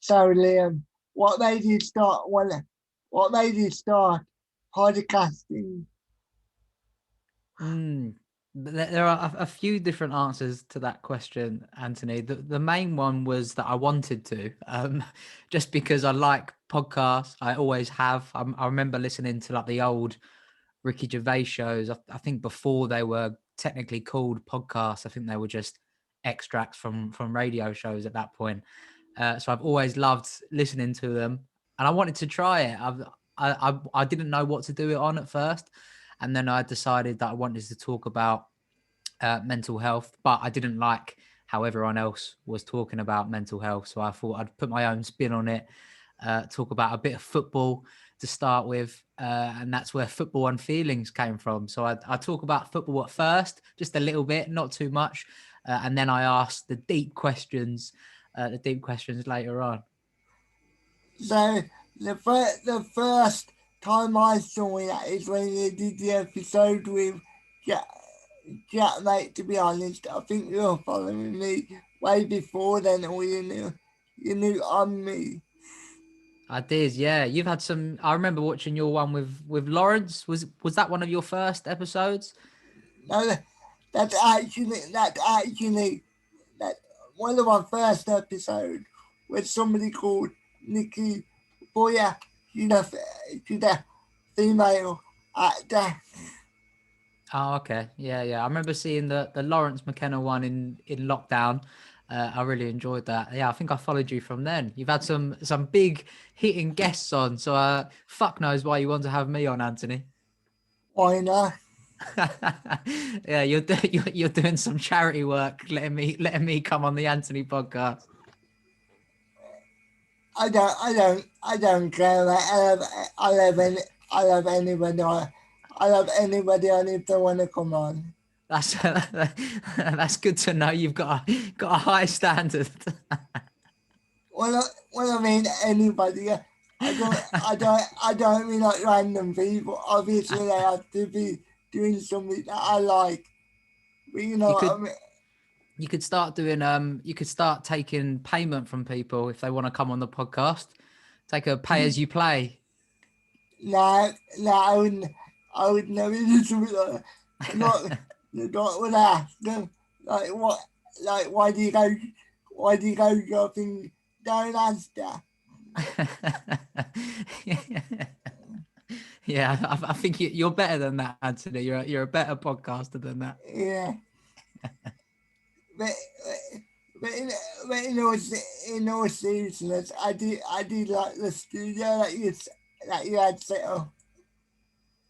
So Liam, what made you start? What made you start podcasting? Mm. There are a few different answers to that question, Anthony. The main one was that I wanted to, just because I like podcasts. I always have. I remember listening to like the old Ricky Gervais shows. I think before they were technically called podcasts, I think they were just extracts from radio shows at that point. So I've always loved listening to them, and I wanted to try it. I didn't know what to do it on at first, and then I decided that I wanted to talk about mental health, but I didn't like how everyone else was talking about mental health. So I thought I'd put my own spin on it, talk about a bit of football to start with. And that's where football and feelings came from. So I talk about football at first, just a little bit, not too much. And then I ask the deep questions later on. So the first time I saw that is when you did the episode with Jack, Jack mate. To be honest, I think you were following me way before then, or you knew on me. I did, yeah. You've had some. I remember watching your one with Lawrence. Was that one of your first episodes? No, that's actually that one of my first episodes with somebody called Nikki Boya. She's a female actor. Oh, okay. Yeah, yeah. I remember seeing the Lawrence McKenna one in lockdown. I really enjoyed that. Yeah, I think I followed you from then. You've had some big hitting guests on, so fuck knows why you want to have me on, Anthony. Why not? Yeah, you're doing some charity work, letting me come on the Anthony podcast. I don't care. Like, I love anybody. I love anybody on if they want to come on. That's that's good to know. You've got a high standard. When I mean anybody, I don't mean like random people. Obviously, they have to be doing something that I like. But you know You what I could mean? you could start taking payment from people if they want to come on the podcast. Take a pay as you play. Nah, nah, I would never do something like that. Not, not when I ask them, like, what, like, why do you go shopping? Don't answer. Yeah, I think you're better than that, Anthony. You're a better podcaster than that. Yeah, but, but, in, but in all seriousness, I did like the studio that you had set up.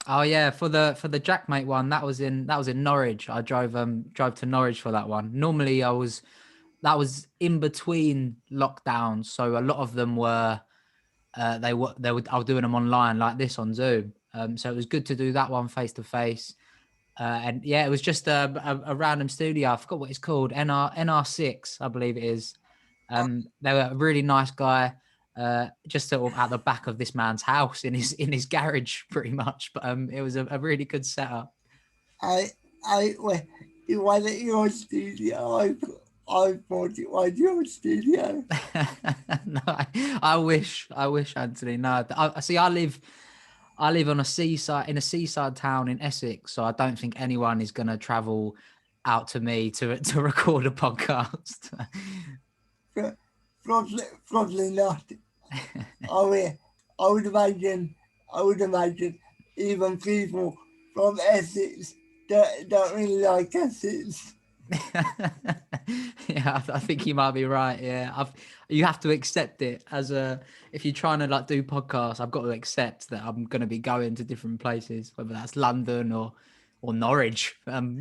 Oh yeah, for the Jackmate one, that was in Norwich. I drove to Norwich for that one. Normally that was in between lockdowns, so a lot of them were they were I was doing them online like this on Zoom. So it was good to do that one face to face. And yeah, it was just a random studio. I forgot what it's called. NR6, I believe it is. They were a really nice guy. Just sort of at the back of this man's house in his garage, pretty much. But it was a really good setup. I, well, it wasn't your studio. I thought it was your studio. No, I wish, Anthony. No, I see. I live on a seaside in a seaside town in Essex, so I don't think anyone is going to travel out to me to record a podcast. Probably not. I mean, I would imagine, I would imagine even people from Essex don't really like Essex. Yeah, I think you might be right. Yeah, you have to accept it as a if you're trying to like do podcasts. I've got to accept that I'm going to be going to different places, whether that's London or Norwich. At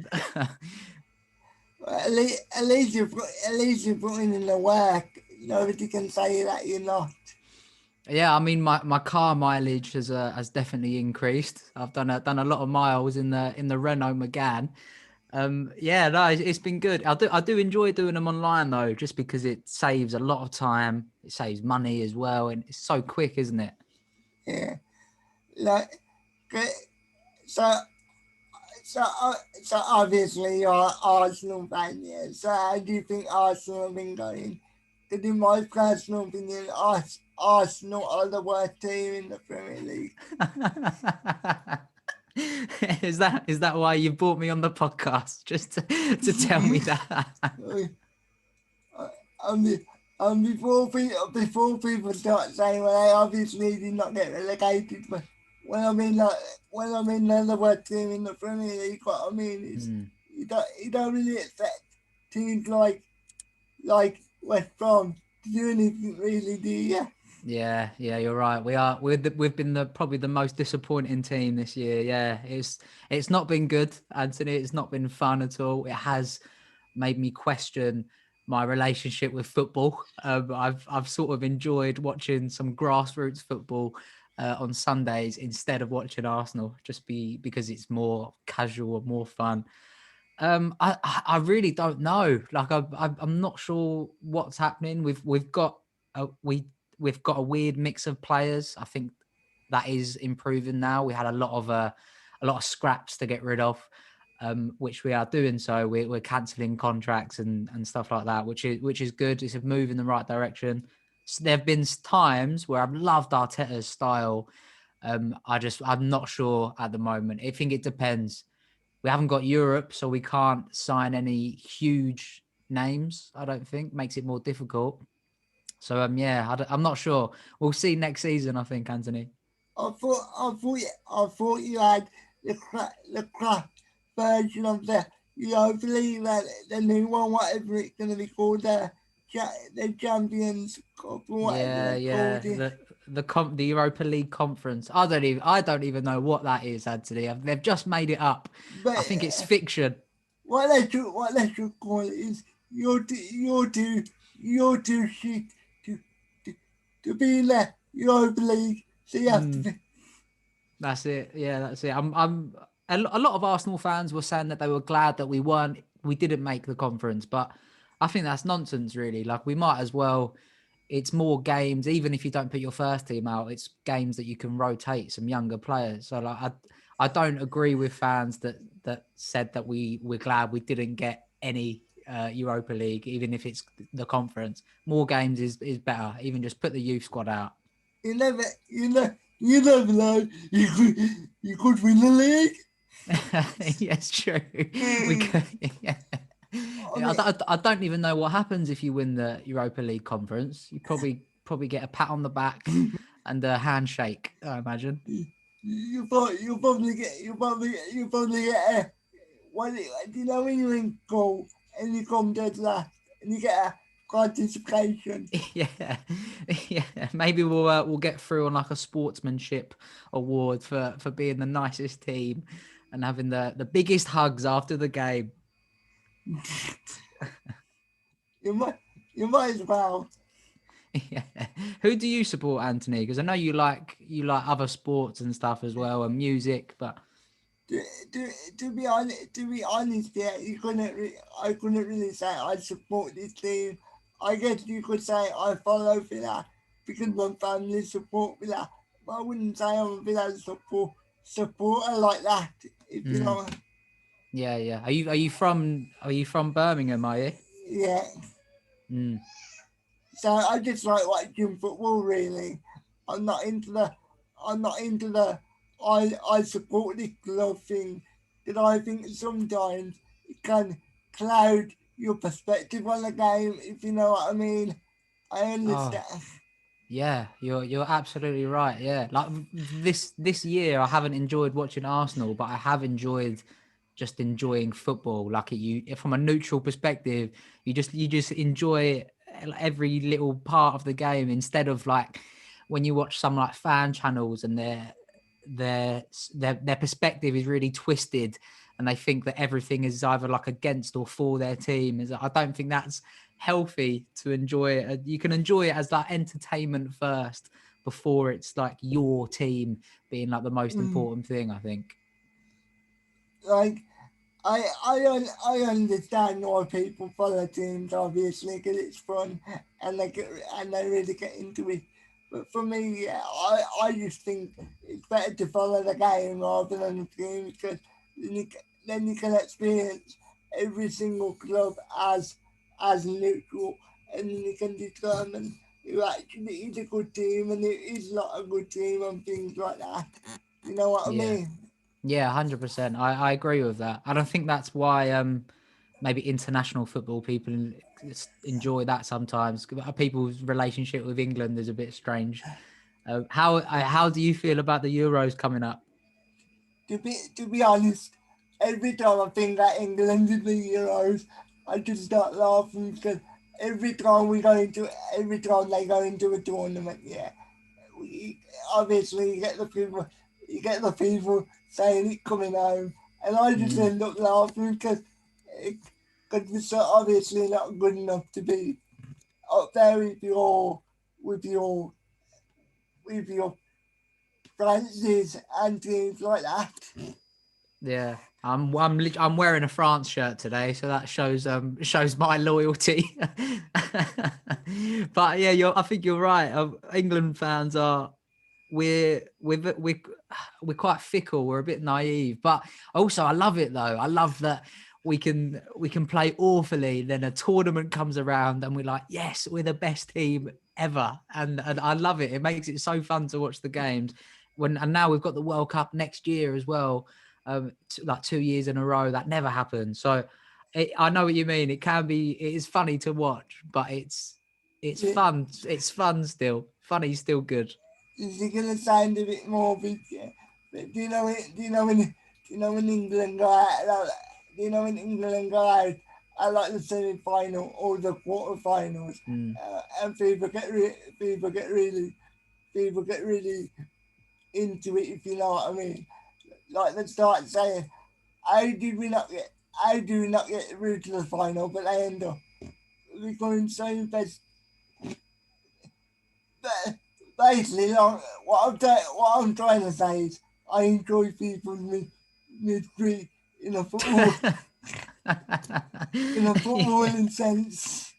least you're putting in the work. Nobody can say that you're not. Yeah, I mean my car mileage has definitely increased. I've done a lot of miles in the Renault Megane. Yeah, no, it's been good. I do enjoy doing them online though, just because it saves a lot of time. It saves money as well, and it's so quick, isn't it? Yeah. Like, okay, so so uh, so obviously you're an Arsenal fan, yeah. So how do you think Arsenal have been going? Because in my personal opinion, Arsenal are the worst team in the Premier League. Is that why you brought me on the podcast, just to tell me that? Before people start saying, well, they obviously did not get relegated, but when I'm in the worst team in the Premier League, what I mean is you don't really expect teams like West Brom to do anything really, do you? Yeah, you're right. We've been probably the most disappointing team this year. Yeah, it's not been good, Anthony. It's not been fun at all. It has made me question my relationship with football. I've sort of enjoyed watching some grassroots football on Sundays instead of watching Arsenal, because it's more casual and more fun. I really don't know. Like I'm not sure what's happening. We've got we've got a weird mix of players. I think that is improving now. We had a lot of scraps to get rid of, which we are doing. So we're cancelling contracts and stuff like that, which is good. It's a move in the right direction. So there have been times where I've loved Arteta's style. I'm not sure at the moment. I think it depends. We haven't got Europe, so we can't sign any huge names. I don't think makes it more difficult. So I'm not sure. We'll see next season. I think, Anthony. I thought you had the crap version of the Europa League, the new one, whatever it's going to be called, the Champions Cup or whatever they called it. The Europa League conference. I don't even know what that is, Anthony. They've just made it up. But I think it's fiction. What they should call it is you're too shit to be in the Europa League. So you have to be. That's it. Yeah, that's it. A lot of Arsenal fans were saying that they were glad that we didn't make the conference, but I think that's nonsense, really. Like, we might as well. It's more games, even if you don't put your first team out. It's games that you can rotate some younger players. So, like, I don't agree with fans that said that we're glad we didn't get any Europa League, even if it's the conference. More games is better. Even just put the youth squad out. You never know. You could win the league. Yes, true. We could. Yeah. I don't even know what happens if you win the Europa League conference. You probably get a pat on the back and a handshake, I imagine. You probably get a do you know when you win goal and you come dead last and you get a participation? Yeah. Maybe we'll get through on like a sportsmanship award for being the nicest team and having the biggest hugs after the game. You might as well. Yeah. Who do you support, Anthony? Because I know you like other sports and stuff as well, and music, but to be honest, yeah, I couldn't really say I support this team. I guess you could say I follow Villa because my family support Villa, but I wouldn't say I'm a Villa supporter like that. If you know. Yeah. Are you from Birmingham? Are you? Yeah. So I just like watching football. Really, I'm not into the I support the club thing. That I think sometimes it can cloud your perspective on the game. If you know what I mean, I understand. Yeah, you're absolutely right. Yeah, like this year, I haven't enjoyed watching Arsenal, but I have enjoyed just enjoying football. Like from a neutral perspective, you just enjoy every little part of the game instead of like when you watch some like fan channels and their perspective is really twisted and they think that everything is either like against or for their team. I don't think that's healthy to enjoy it. You can enjoy it as like entertainment first before it's like your team being like the most important thing, I think. Like I understand why people follow teams, obviously, because it's fun and they really get into it. But for me, yeah, I just think it's better to follow the game rather than the team because then you can experience every single club as neutral and then you can determine who actually is a good team and who is not a good team and things like that. You know what I Yeah. mean? Yeah, 100%. I agree with that. And I think that's why maybe international football people enjoy that sometimes. People's relationship with England is a bit strange. How do you feel about the Euros coming up? To be honest, every time I think that England in the Euros, I just start laughing because every time they go into a tournament, yeah, we, obviously you get the people saying it coming home, and I just Mm, end up laughing because we're so obviously not good enough to be up there with your with your Francis and things like that. yeah. I'm wearing a France shirt today, so that shows my loyalty. But yeah, I think you're right. England fans are we're we're quite fickle. We're a bit naive, but also I love it though. I love that we can play awfully. Then a tournament comes around and we're like, yes, we're the best team ever, and I love it. It makes it so fun to watch the games. And now we've got the World Cup next year as well. Like 2 years in a row, that never happened. So I know what you mean. It is funny to watch, but it's Yeah, fun. It's fun still. Funny, still good. is it gonna sound a bit morbid? Yeah. But do you know when England go out? Do you know when England go out? I like the semi-final or the quarter-finals, Mm. and people get really into it, if you know what I mean. Like they start saying, "How did we not get? How do we not get through to the final?" But they end up becoming so best. But basically, like, what I'm trying to say is, I enjoy people mid in a football in a Yeah. footballing sense.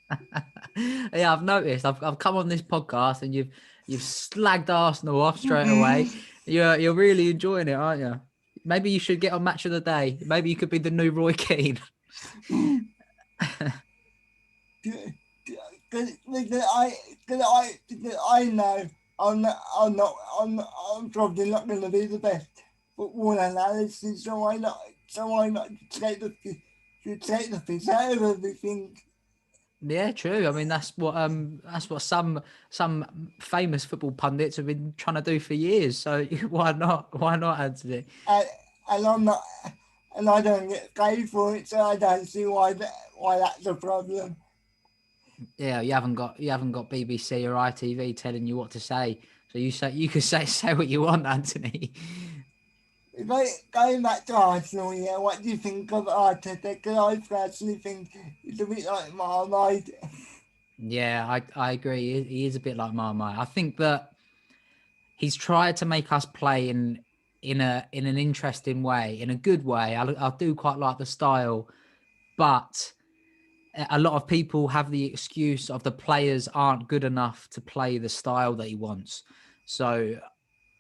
Yeah, I've noticed. I've come on this podcast and you've slagged Arsenal off straight away. You're really enjoying it, aren't you? Maybe you should get on Match of the Day. Maybe you could be the new Roy Keane. Because I know I'm probably not going to be the best football analyst, so why not take the piss out of everything. Yeah, true. I mean, that's what some famous football pundits have been trying to do for years. So why not? Why not, Anthony? And, and I'm not, and I don't get paid for it, so I don't see why that's a problem. Yeah, you haven't got BBC or ITV telling you what to say. So you could say what you want, Anthony. Going back to Arsenal, yeah, what do you think of Arteta? Because I personally think it's a bit like Marmite. Yeah, I agree. He is a bit like Marmite. I think that he's tried to make us play in an interesting way, in a good way. I do quite like the style, but a lot of people have the excuse of the players aren't good enough to play the style that he wants. So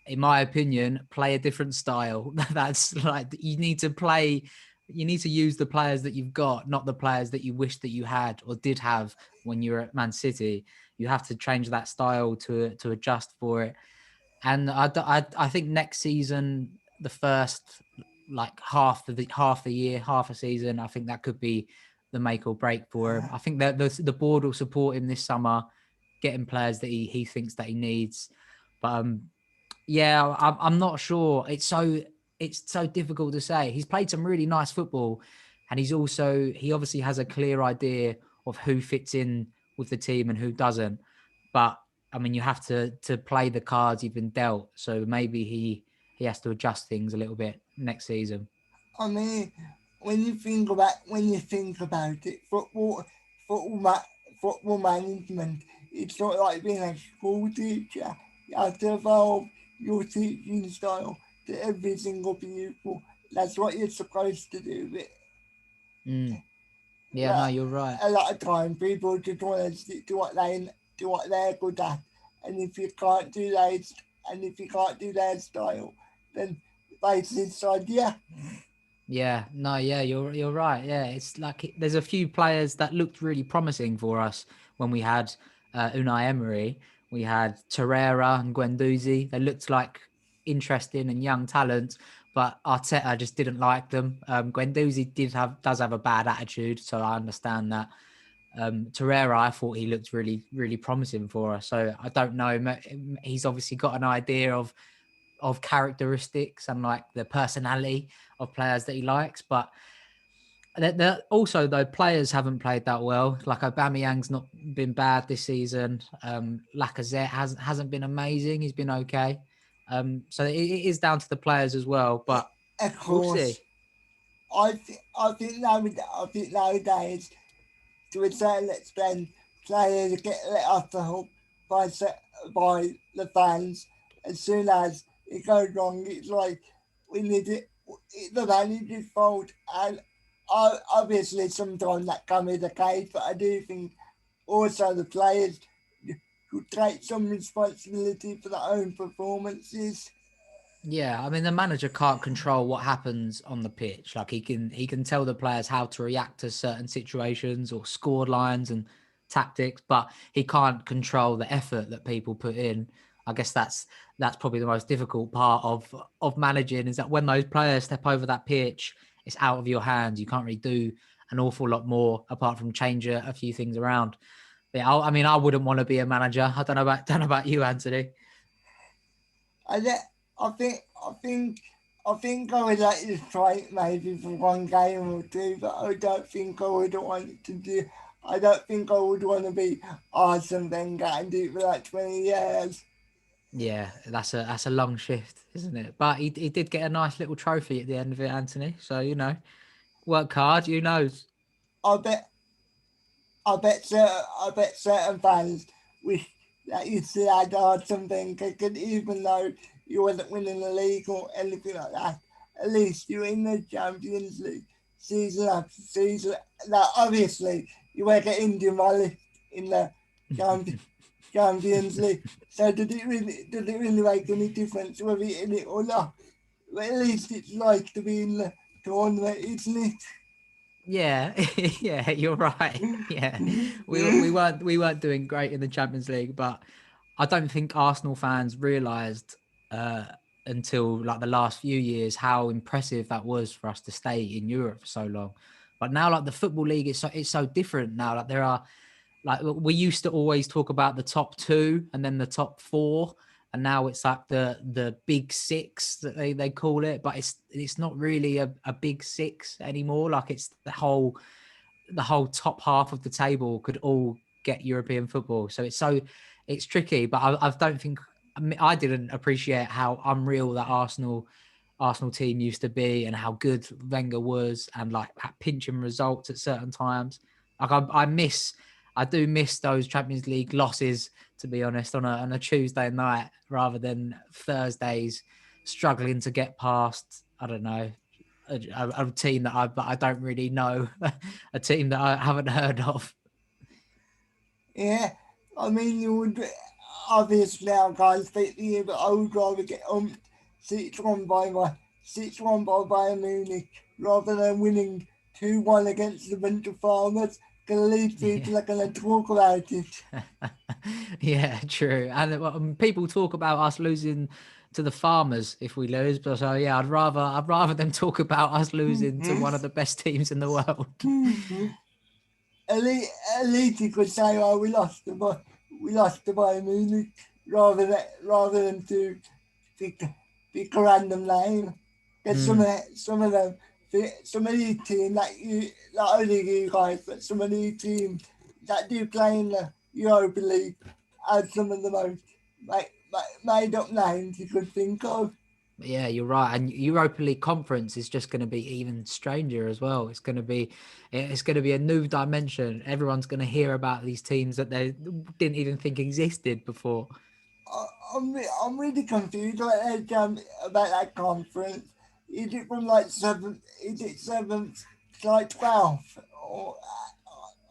in my opinion, play a different style. That's like you need to use the players that you've got, not the players that you wish that you had or did have when you were at Man City. You have to change that style to adjust for it. And I think next season, the first like half the year, half a season, I think that could be the make or break for him. I think that the board will support him this summer, getting players that he thinks that he needs. But yeah, I'm not sure. It's so difficult to say. He's played some really nice football, and he obviously has a clear idea of who fits in with the team and who doesn't. But I mean, you have to play the cards you've been dealt. So maybe he has to adjust things a little bit next season. I mean, when you think about it, football, football management, it's not like being a school teacher. You have to evolve your teaching style to every single pupil. That's what you're supposed to do. But Mm. Yeah, no, like, you're right. a lot of time, people just want to stick to what they're good at, and if you can't do that, and if you can't do their style, then they decide, yeah. Yeah, no, yeah, you're right. Yeah, it's like there's a few players that looked really promising for us when we had Unai Emery, we had Torreira and Guendouzi. They looked like interesting and young talents, but Arteta just didn't like them. Guendouzi does have a bad attitude, so I understand that. Torreira, I thought he looked really, really promising for us. So I don't know. He's obviously got an idea of characteristics and like the personality of players that he likes, but also though players haven't played that well. Like Aubameyang's not been bad this season. Lacazette hasn't been amazing. He's been okay. So it is down to the players as well. But Of we'll course, see. I think nowadays, to a certain extent, players get let off the hook by the fans. As soon as it goes wrong, it's like we need it. It's the manager's fault, and obviously sometimes that can be the case. But I do think also the players should take some responsibility for their own performances. Yeah, I mean the manager can't control what happens on the pitch. Like he can tell the players how to react to certain situations or scored lines and tactics, but he can't control the effort that people put in. I guess that's probably the most difficult part of managing, is that when those players step over that pitch, it's out of your hands. You can't really do an awful lot more apart from change a few things around. But yeah, I mean, I wouldn't want to be a manager. I don't know about you, Anthony. I, thi- I think, I think, I think I would like to try it maybe for one game or two, but I don't think I would want to do. I don't think I would want to be Arsene Wenger and do it for like 20 years. Yeah, that's a long shift, isn't it? But he did get a nice little trophy at the end of it, Anthony. So work hard. Who knows? I bet, I bet certain fans wish that you still had Arsene Wenger, 'cause even though you wasn't winning the league or anything like that, at least you were in the Champions League season after season. Now, obviously, you were getting demolished in the Champions Champions League. So did it really make any difference whether you in it or not? But at least it's like to be in the tournament, isn't Yeah, yeah, you're right. Yeah, we weren't doing great in the Champions League, but I don't think Arsenal fans realised uh, until like the last few years how impressive that was for us to stay in Europe for so long. But now, like the football league, it's so different now. Like there are, like we used to always talk about the top two and then the top four, and now it's like the big six that they call it, but it's not really a big six anymore. Like it's the whole top half of the table could all get European football. So it's tricky, but I don't think, I didn't appreciate how unreal that Arsenal team used to be and how good Wenger was, and like at pinching results at certain times. Like I do miss those Champions League losses, to be honest, on a Tuesday night rather than Thursdays struggling to get past, I don't know, a team that I don't really know, a team that I haven't heard of. it? Yeah, I mean, you would obviously I can't speak to you, but I would rather get 6-1 by Bayern Munich rather than winning 2-1 against a bunch of farmers. Gonna leave Yeah. people are gonna talk about it. Yeah, true. And people talk about us losing to the farmers if we lose, but so yeah, I'd rather them talk about us losing to one of the best teams in the world. At least, at least you could say, "Oh, we lost to Bayern Munich," rather than to pick pick a random name. Because Mm. some of these teams, not only you guys, but some of these teams that do play in the Europa League are some of the most made up names you could think of. Yeah, you're right. And Europa League conference is just going to be even stranger as well. It's going to be a new dimension. Everyone's going to hear about these teams that they didn't even think existed before. I'm really confused about that conference. Is it from like seventh? Is it seventh to like 12th? Or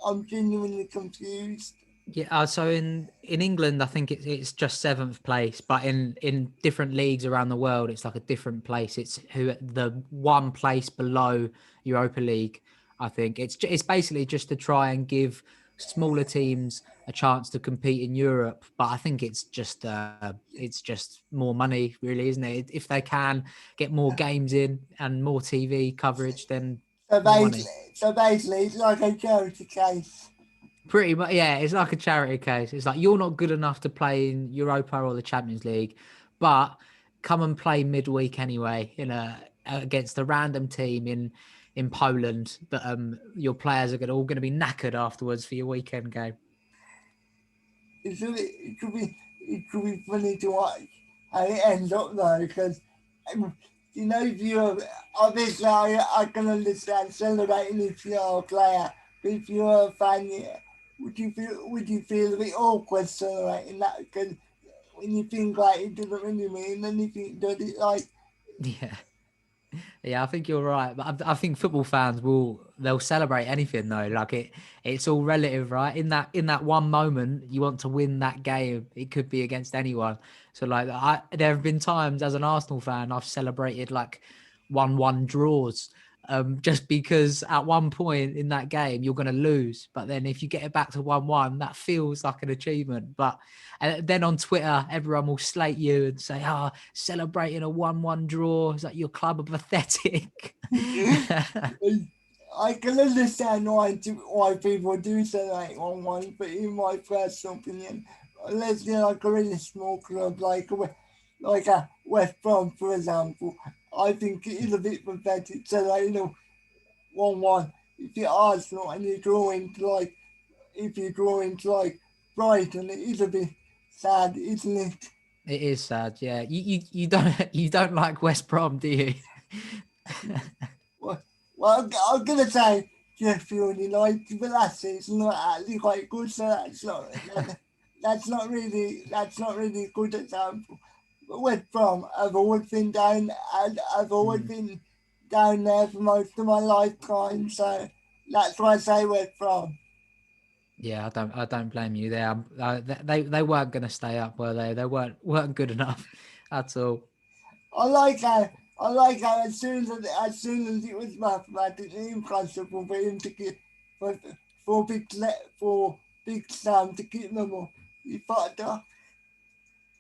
I'm genuinely confused. Yeah, so in England, I think it's just seventh place, but in different leagues around the world, it's like a different place. It's who the one place below Europa League. I think it's basically just to try and give smaller teams a chance to compete in Europe. But I think it's just more money, really, isn't it? If they can get more games in and more TV coverage, then So more money. basically, it's like a charity case. Pretty much, yeah. It's like a charity case. It's like you're not good enough to play in Europa or the Champions League, but come and play midweek anyway in against a random team in Poland. That your players are all going to be knackered afterwards for your weekend game. It could be funny to watch how it ends up though, because if you're obviously I can understand celebrating if you're a player, but if you're a fan, yeah, would you feel a bit awkward celebrating that? Because when you think like it doesn't really mean anything, does it? Like, Yeah. Yeah, I think you're right, but I think football fans they'll celebrate anything though. Like it's all relative, right? In that one moment, you want to win that game. It could be against anyone. So like, there have been times as an Arsenal fan, I've celebrated like 1-1 draws, just because at one point in that game you're going to lose, but then if you get it back to 1-1, that feels like an achievement. But and then on Twitter, everyone will slate you and say, "Oh, celebrating a 1-1 draw is like your club are pathetic." I can understand why people do celebrate 1-1, but in my personal opinion, let's say like a really small club like a West Brom, for example, I think it is a bit pathetic celebrating a 1-1 if you're Arsenal and if you draw into like Brighton, it is a bit sad, isn't it? It is sad, yeah. You don't you don't like West Brom, do you? Well, I'm gonna say Sheffield United, but last season not actually quite good, so that's not really a good example. But West Brom, I've always been down, and I've always Mm. been down there for most of my lifetime, so that's why I say West Brom. Yeah, I don't blame you there. They weren't going to stay up, were they? They weren't good enough at all. I like how as soon as it was mathematically impossible for him to get for for Big Sam to keep them up, he fucked up.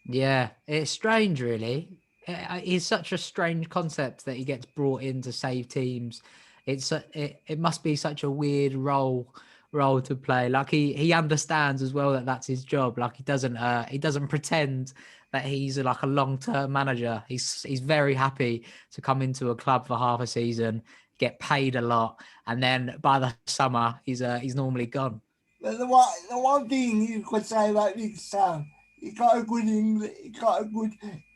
Yeah, it's strange, really. It's such a strange concept that he gets brought in to save teams. It must be such a weird role to play. Like he understands as well that that's his job. Like he doesn't pretend that he's like a long-term manager. He's very happy to come into a club for half a season, get paid a lot, and then by the summer he's normally gone. But the one thing you could say about Big Sam, he got a good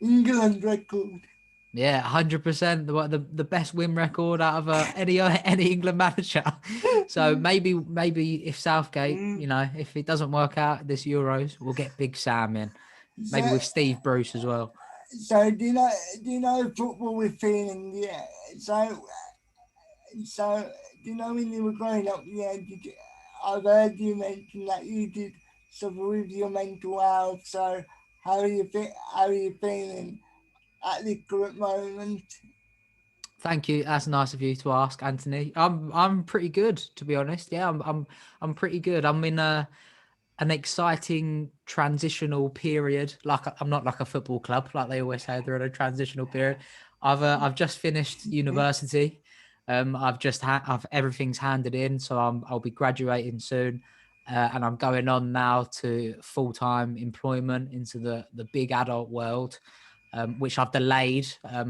England record. Yeah, 100%. The best win record out of any England manager. So maybe if Southgate, Mm. if it doesn't work out this Euros, we'll get Big Sam in. So Maybe with Steve Bruce as well. so do you know football with feeling? Yeah. So do you know when you were growing up? Yeah. I've heard you mention that you did suffer with your mental health. So how are you feeling at the current moment? Thank you. That's nice of you to ask, Anthony. I'm pretty good, to be honest. Yeah, I'm pretty good. I'm in an exciting transitional period. Like I'm not like a football club, like they always say they're in a transitional period. I've just finished university. I've everything's handed in, so I'll be graduating soon, and I'm going on now to full time employment into the big adult world, which I've delayed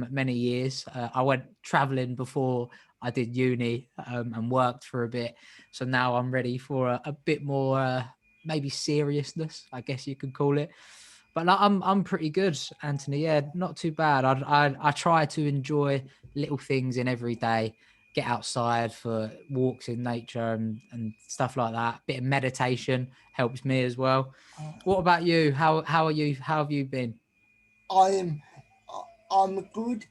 many years. I went traveling before I did uni and worked for a bit, so now I'm ready for a bit more maybe seriousness, I guess you could call it. But like, I'm pretty good, Anthony. Yeah, not too bad. I try to enjoy little things in every day. Get outside for walks in nature and stuff like that. Bit of meditation helps me as well. What about you? How are you? How have you been? I am I'm good.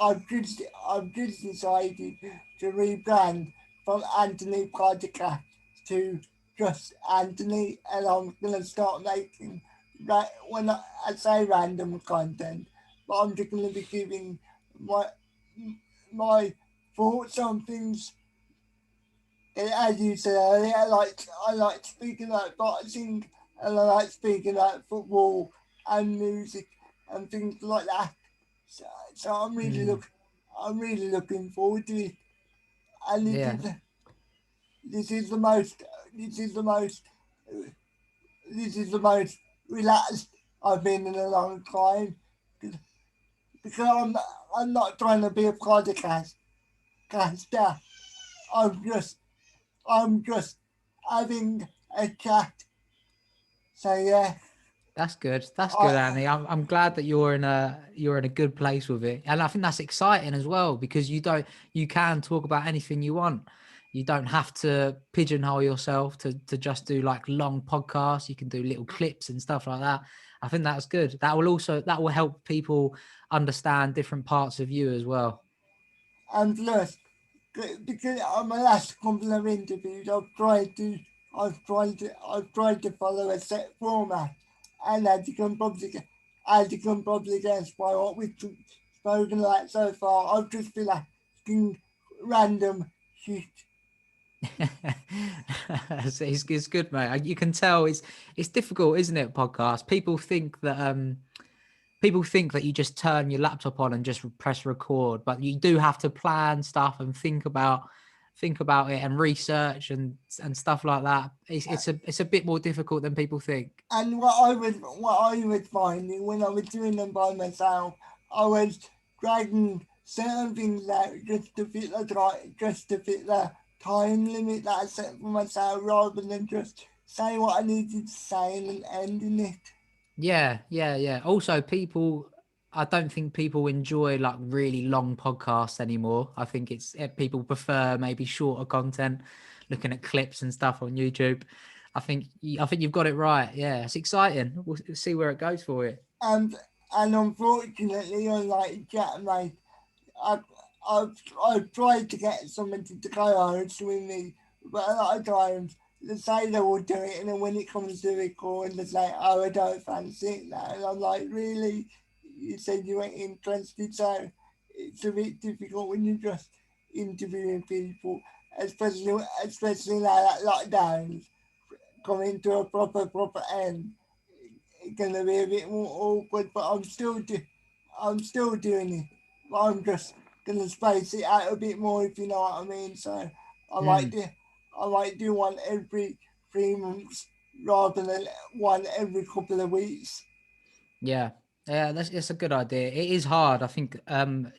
I've just decided to rebrand from Anthony Podcast to just Anthony, and I'm gonna start making when I say random content, but I'm just gonna be giving my my thoughts on things as you said earlier, I like speaking about boxing, and I like speaking about football and music and things like that. So Mm, I'm really looking forward to it. And yeah, this is the most this is the most this is the most relaxed I've been in a long time because I'm not trying to be a podcast caster. I'm just I'm just having a chat. So yeah, that's good. That's good, I Annie. I'm glad that you're in a good place with it, and I think that's exciting as well because you can talk about anything you want. You don't have to pigeonhole yourself to just do like long podcasts. You can do little clips and stuff like that. I think that's good. That will help people understand different parts of you as well. and plus because on my last couple of interviews, I've tried to follow a set format, and as you can probably guess by what we've spoken like so far, I've just been asking random shit. It's good, mate. You can tell it's difficult, isn't it? Podcast. People think that you just turn your laptop on and just press record, but you do have to plan stuff and think about it and research and stuff like that. It's a bit more difficult than people think. And what I was finding when I was doing them by myself, I was dragging certain things out just to fit the time limit that I set for myself, rather than just say what I needed to say and then ending it. Yeah, yeah, yeah. Also, I don't think people enjoy like really long podcasts anymore. I think people prefer maybe shorter content, looking at clips and stuff on YouTube. I think you've got it right. Yeah, it's exciting. We'll see where it goes for you. And and unfortunately, unlike Jack, mate, I've, I've, I've tried to get someone to go out with me, but a lot of times they say they will do it, and then when it comes to record, they say, "Oh, I don't fancy it now," and I'm like, "Really? You said you weren't interested?" So it's a bit difficult when you're just interviewing people, especially now that lockdown's coming to a proper end. It's gonna be a bit more awkward, but I'm still doing it. But I'm just gonna space it out a bit more, if you know what I mean. So I might Mm, do I might do one every 3 months rather than one every couple of weeks. yeah, yeah, it's a good idea. It is hard. I think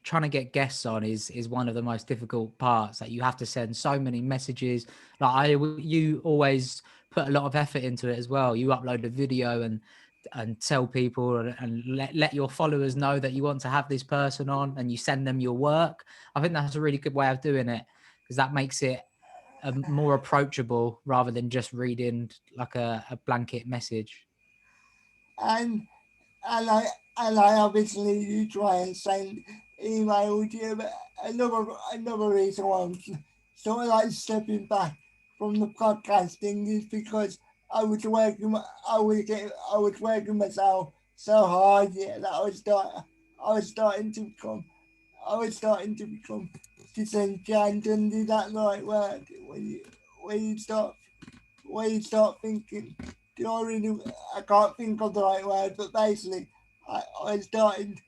trying to get guests on is one of the most difficult parts. That you have to send so many messages. You always put a lot of effort into it as well. You upload a video and tell people and let your followers know that you want to have this person on, and you send them your work. I think that's a really good way of doing it because that makes it more approachable rather than just reading like a blanket message. And and I and I obviously do try and send email to you, but another reason why I'm sort of like stepping back from the podcasting is because I was working myself so hard, yeah, that I was starting to become I was starting to become disenchanted. Is that the right word? When you start when you start thinking, do I really? I can't think of the right word, but basically, I was starting,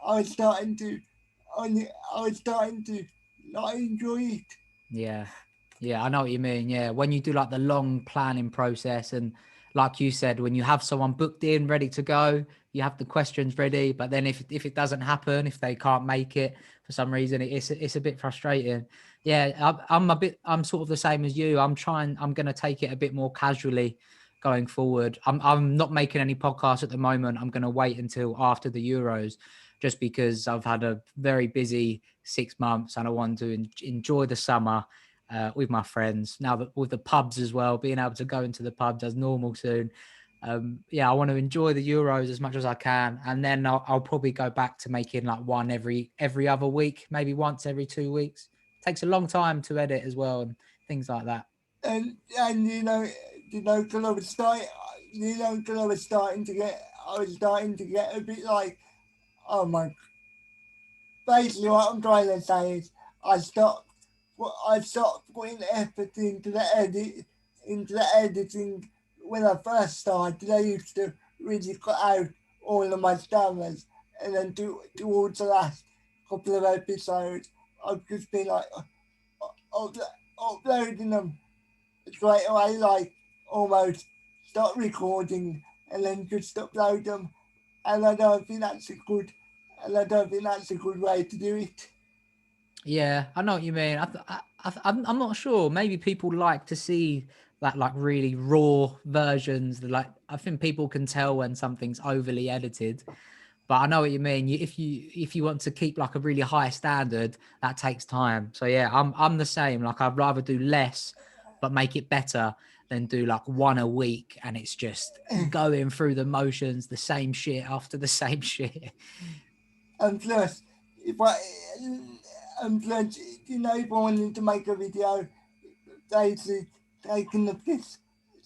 I was starting to, I was starting to not enjoy it. Yeah. Yeah, I know what you mean. Yeah. When you do like the long planning process and like you said, when you have someone booked in, ready to go, you have the questions ready, but then if it doesn't happen, if they can't make it for some reason, it's a bit frustrating. Yeah, I'm sort of the same as you. I'm going to take it a bit more casually going forward. I'm not making any podcasts at the moment. I'm going to wait until after the Euros just because I've had a very busy 6 months and I want to enjoy the summer with my friends. Now that with the pubs as well, being able to go into the pubs as normal soon. Yeah, I want to enjoy the Euros as much as I can, and then I'll probably go back to making like one every other week, maybe once every 2 weeks. Takes a long time to edit as well, and things like that. And because I was starting, because I was starting to get a bit like, oh my. Basically, what I'm trying to say is, I stopped I stopped putting effort into the editing when I first started. I used to really cut out all of my stammers, and then towards the last couple of episodes, I've just been like up, uploading them straight away, like almost stop recording and then just upload them. And I don't think that's a good, and I don't think that's a good way to do it. Yeah, I know what you mean. I'm not sure. Maybe people like to see that like really raw versions. Like I think people can tell when something's overly edited. But I know what you mean. If you want to keep like a really high standard, that takes time. So yeah, I'm the same. Like I'd rather do less, but make it better than do like one a week and it's just going through the motions, the same shit after the same shit. And plus, if I, and plus, if I wanted to make a video, basically taking the piss,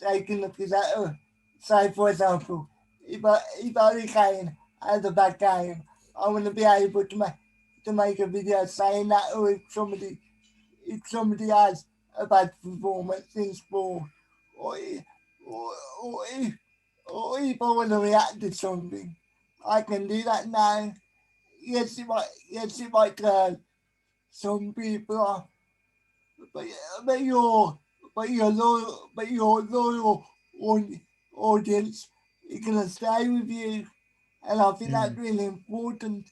taking the piss out of, say for example, if I Kane had a bad game, I want to be able to make a video saying that, or if somebody has a bad performance in sport, or or or if, or if I want to react to something, I can do that now. Yes, it might turn some people off, but but your but your loyal audience is gonna stay with you, and I think that's Mm. really important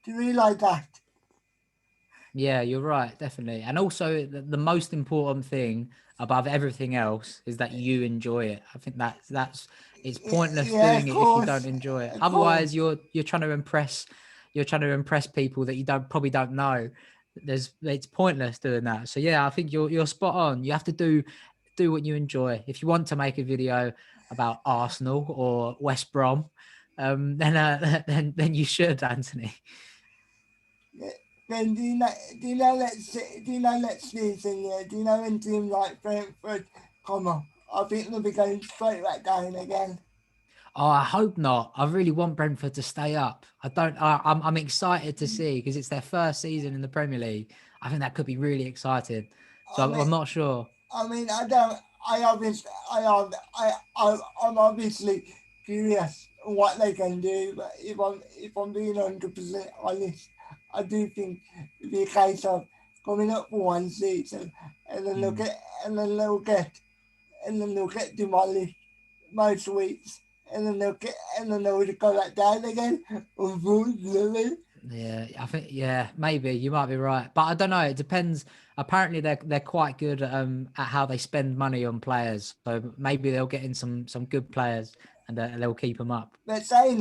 to realise that. Yeah, you're right, definitely. And also, the most important thing above everything else is that you enjoy it. I think that's it's pointless Yeah, doing it if you don't enjoy it. of course. Otherwise, you're trying to impress people that you probably don't know. It's pointless doing that. So yeah, I think you're spot on. You have to do what you enjoy. If you want to make a video about Arsenal or West Brom, then then you should, Anthony. Then do you know next season? Yeah, do you know when teams like Brentford come up? I think they'll be going straight back down again. Oh, I hope not. I really want Brentford to stay up. I don't. I'm excited to see because it's their first season in the Premier League. I think that could be really exciting. So I I'm mean, not sure. I mean, I don't. I obviously, I'm obviously curious what they can do. But if I'm being 100% honest, I do think it'd be a case of coming up for one season and then they'll Mm. get and then they'll get and then they'll get demolished most weeks, and then they'll go back down again. Unfortunately, Yeah, I think maybe you might be right, but I don't know. It depends. Apparently, they're quite good at how they spend money on players. So maybe they'll get in some good players and they'll keep them up. but saying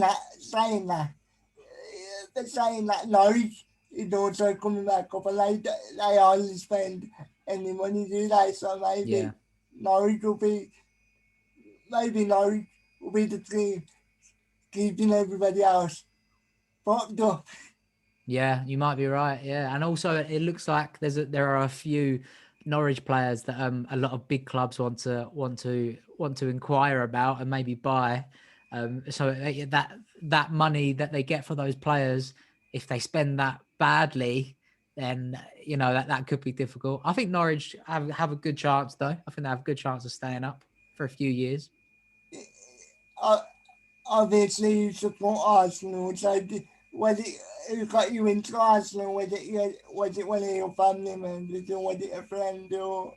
that Norwich is also coming back up, and they hardly spend any money, do they? So Yeah. Norwich will be maybe Norwich will be the team keeping everybody else propped up. Yeah, you might be right. Yeah, and also it looks like there are a few Norwich players that a lot of big clubs want to inquire about and maybe buy. So that money that they get for those players, if they spend that badly, then that could be difficult. I think Norwich have a good chance though. I think they have a good chance of staying up for a few years. Uh, Obviously, you support Arsenal, so was it who got you into Arsenal? Was it one of your family members, or was it a friend, or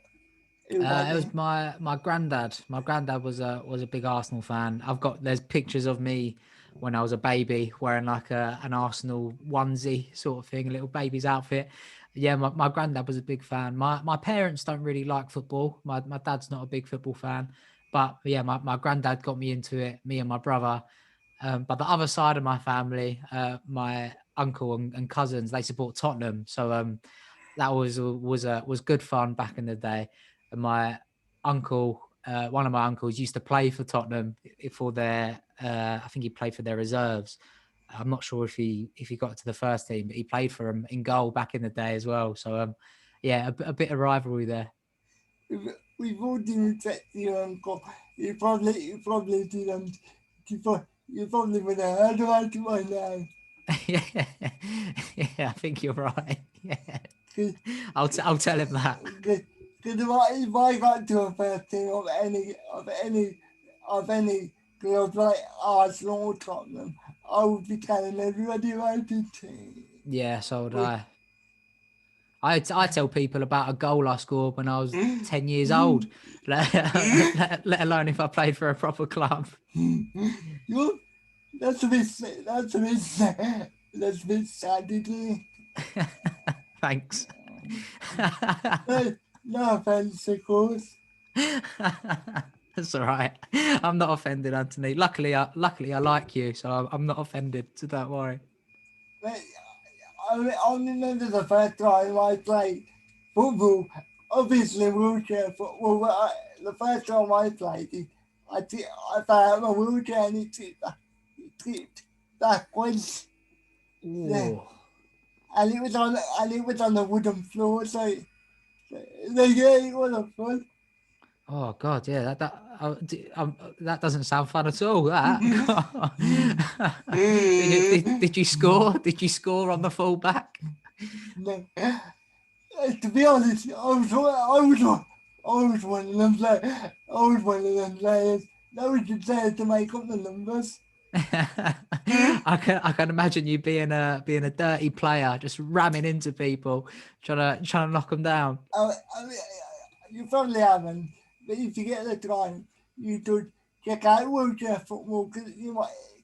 who got It you? was my granddad. My granddad was a big Arsenal fan. There's pictures of me when I was a baby wearing like an Arsenal onesie sort of thing, a little baby's outfit. Yeah, my granddad was a big fan. My parents don't really like football. My dad's not a big football fan, but yeah, my granddad got me into it. Me and my brother. But the other side of my family, my uncle and cousins, they support Tottenham. So that was good fun back in the day. And my uncle, one of my uncles, used to play for Tottenham for their. I think he played for their reserves. I'm not sure if he got to the first team, but he played for them in goal back in the day as well. So yeah, a bit of rivalry there. We've all didn't check your uncle. You probably didn't. You probably would have heard about it by now. Yeah, yeah, I think you're right. Yeah. I'll tell him that. Because if I got to a first team of any club like Arsenal or Tottenham, I would be telling everybody about it. Yeah, so would I. I tell people about a goal I scored when I was 10 years old, let alone if I played for a proper club. You, that's a bit that's a bit sad, isn't Thanks. it? No offense, of course. That's all right. I'm not offended, Anthony. Luckily, I like you, so I'm not offended. So don't worry. But I remember the first time I played football, obviously wheelchair football, but the first time I played it, I fell out of my wheelchair and it tipped backwards. Yeah. Ooh. And it was on the wooden floor, so yeah, it wasn't fun. Oh God, yeah. That doesn't sound fun at all. That. did you score? Did you score on the fullback? No. To be honest, I was one of them players. I was one of them players that was just there to make up the numbers. I can imagine you being a dirty player, just ramming into people, trying to knock them down. I mean, you probably haven't, but if you get the time, you should check out wheelchair football because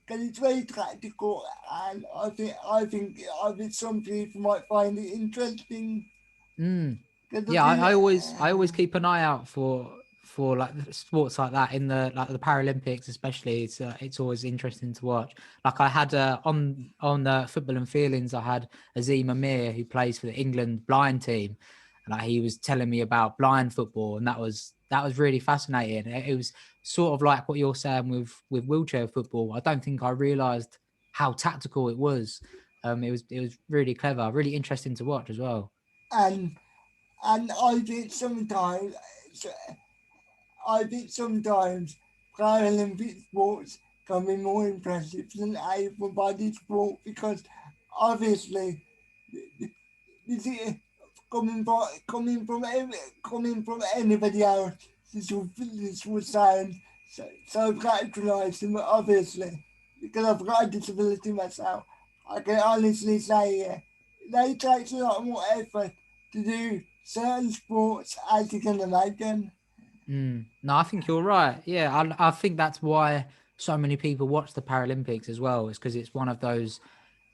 it's very tactical, and I think some people might find it interesting. Mm. 'Cause Yeah, I always keep an eye out for like sports like that in the Paralympics, especially. It's always interesting to watch. Like I had on the Football and Feelings, I had Azim Amir, who plays for the England blind team, and like, he was telling me about blind football, and that was really fascinating. It was sort of like what you're saying with wheelchair football. I don't think I realised how tactical it was. It was really clever, really interesting to watch as well. and I think sometimes Paralympic sports can be more impressive than able-bodied sport because obviously this is coming from anybody else. This would sound so patronising, but obviously because I've got a disability myself, I can honestly say they takes a lot more effort to do certain sports as you can imagine. No, I think you're right. Yeah, I think that's why so many people watch the Paralympics as well. Is because it's one of those.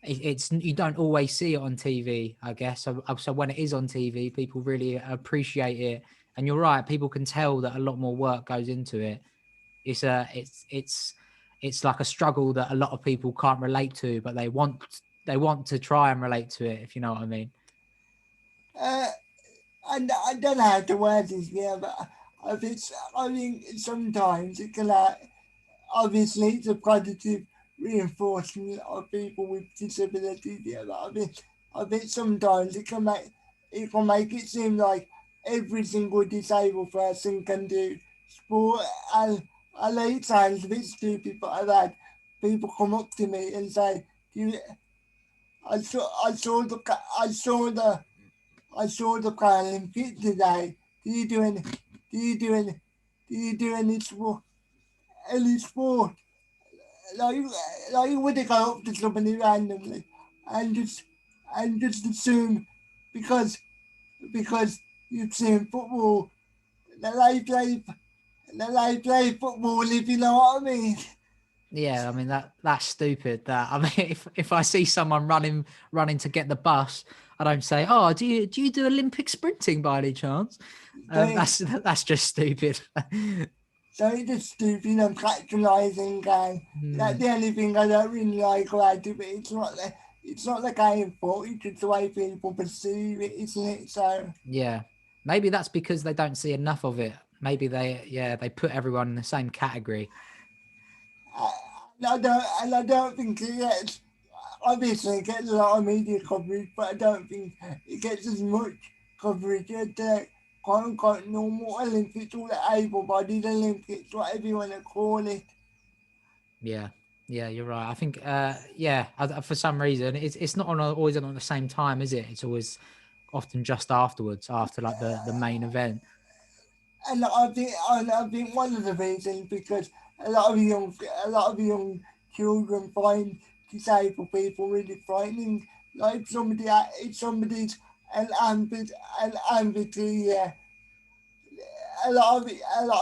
It's you don't always see it on TV, I guess. So when it is on TV, people really appreciate it. And you're right. People can tell that a lot more work goes into it. It's like a struggle that a lot of people can't relate to, but they want to try and relate to it. If you know what I mean. Uh, I don't know how to word this here, but I think sometimes it can obviously it's a positive reinforcement of people with disabilities. Yeah, but I think sometimes it can make it seem like every single disabled person can do sport, and I know it sounds a bit stupid, but I've had people come up to me and say, "Do you, I saw the Paralympics today. Do you do any? Do you do any? Do you do any sport? Any sport? Like, like you would go up to somebody randomly and just assume because because you've seen football that they play football. If you know what I mean. Yeah, I mean that's stupid. That I mean, if I see someone running to get the bus, I don't say, "Oh, do you do Olympic sprinting by any chance?" So, That's just stupid. so it's just stupid and patronising, and that's Hmm. the only thing I don't really like about it. But it's not the game fault. It's just the way people perceive it, isn't it? So. Yeah, maybe that's because they don't see enough of it. Maybe they put everyone in the same category. And I don't think it gets, obviously it gets a lot of media coverage, but I don't think it gets as much coverage as the quote unquote normal Olympics or the able bodied Olympics, whatever you want to call it. Yeah, yeah, you're right. I think, yeah, for some reason, it's not always on at the same time, is it? It's always often just afterwards, after like the main event. And I think one of the reasons because a lot of young children find disabled people really frightening. Like if somebody's an amputee, yeah, a lot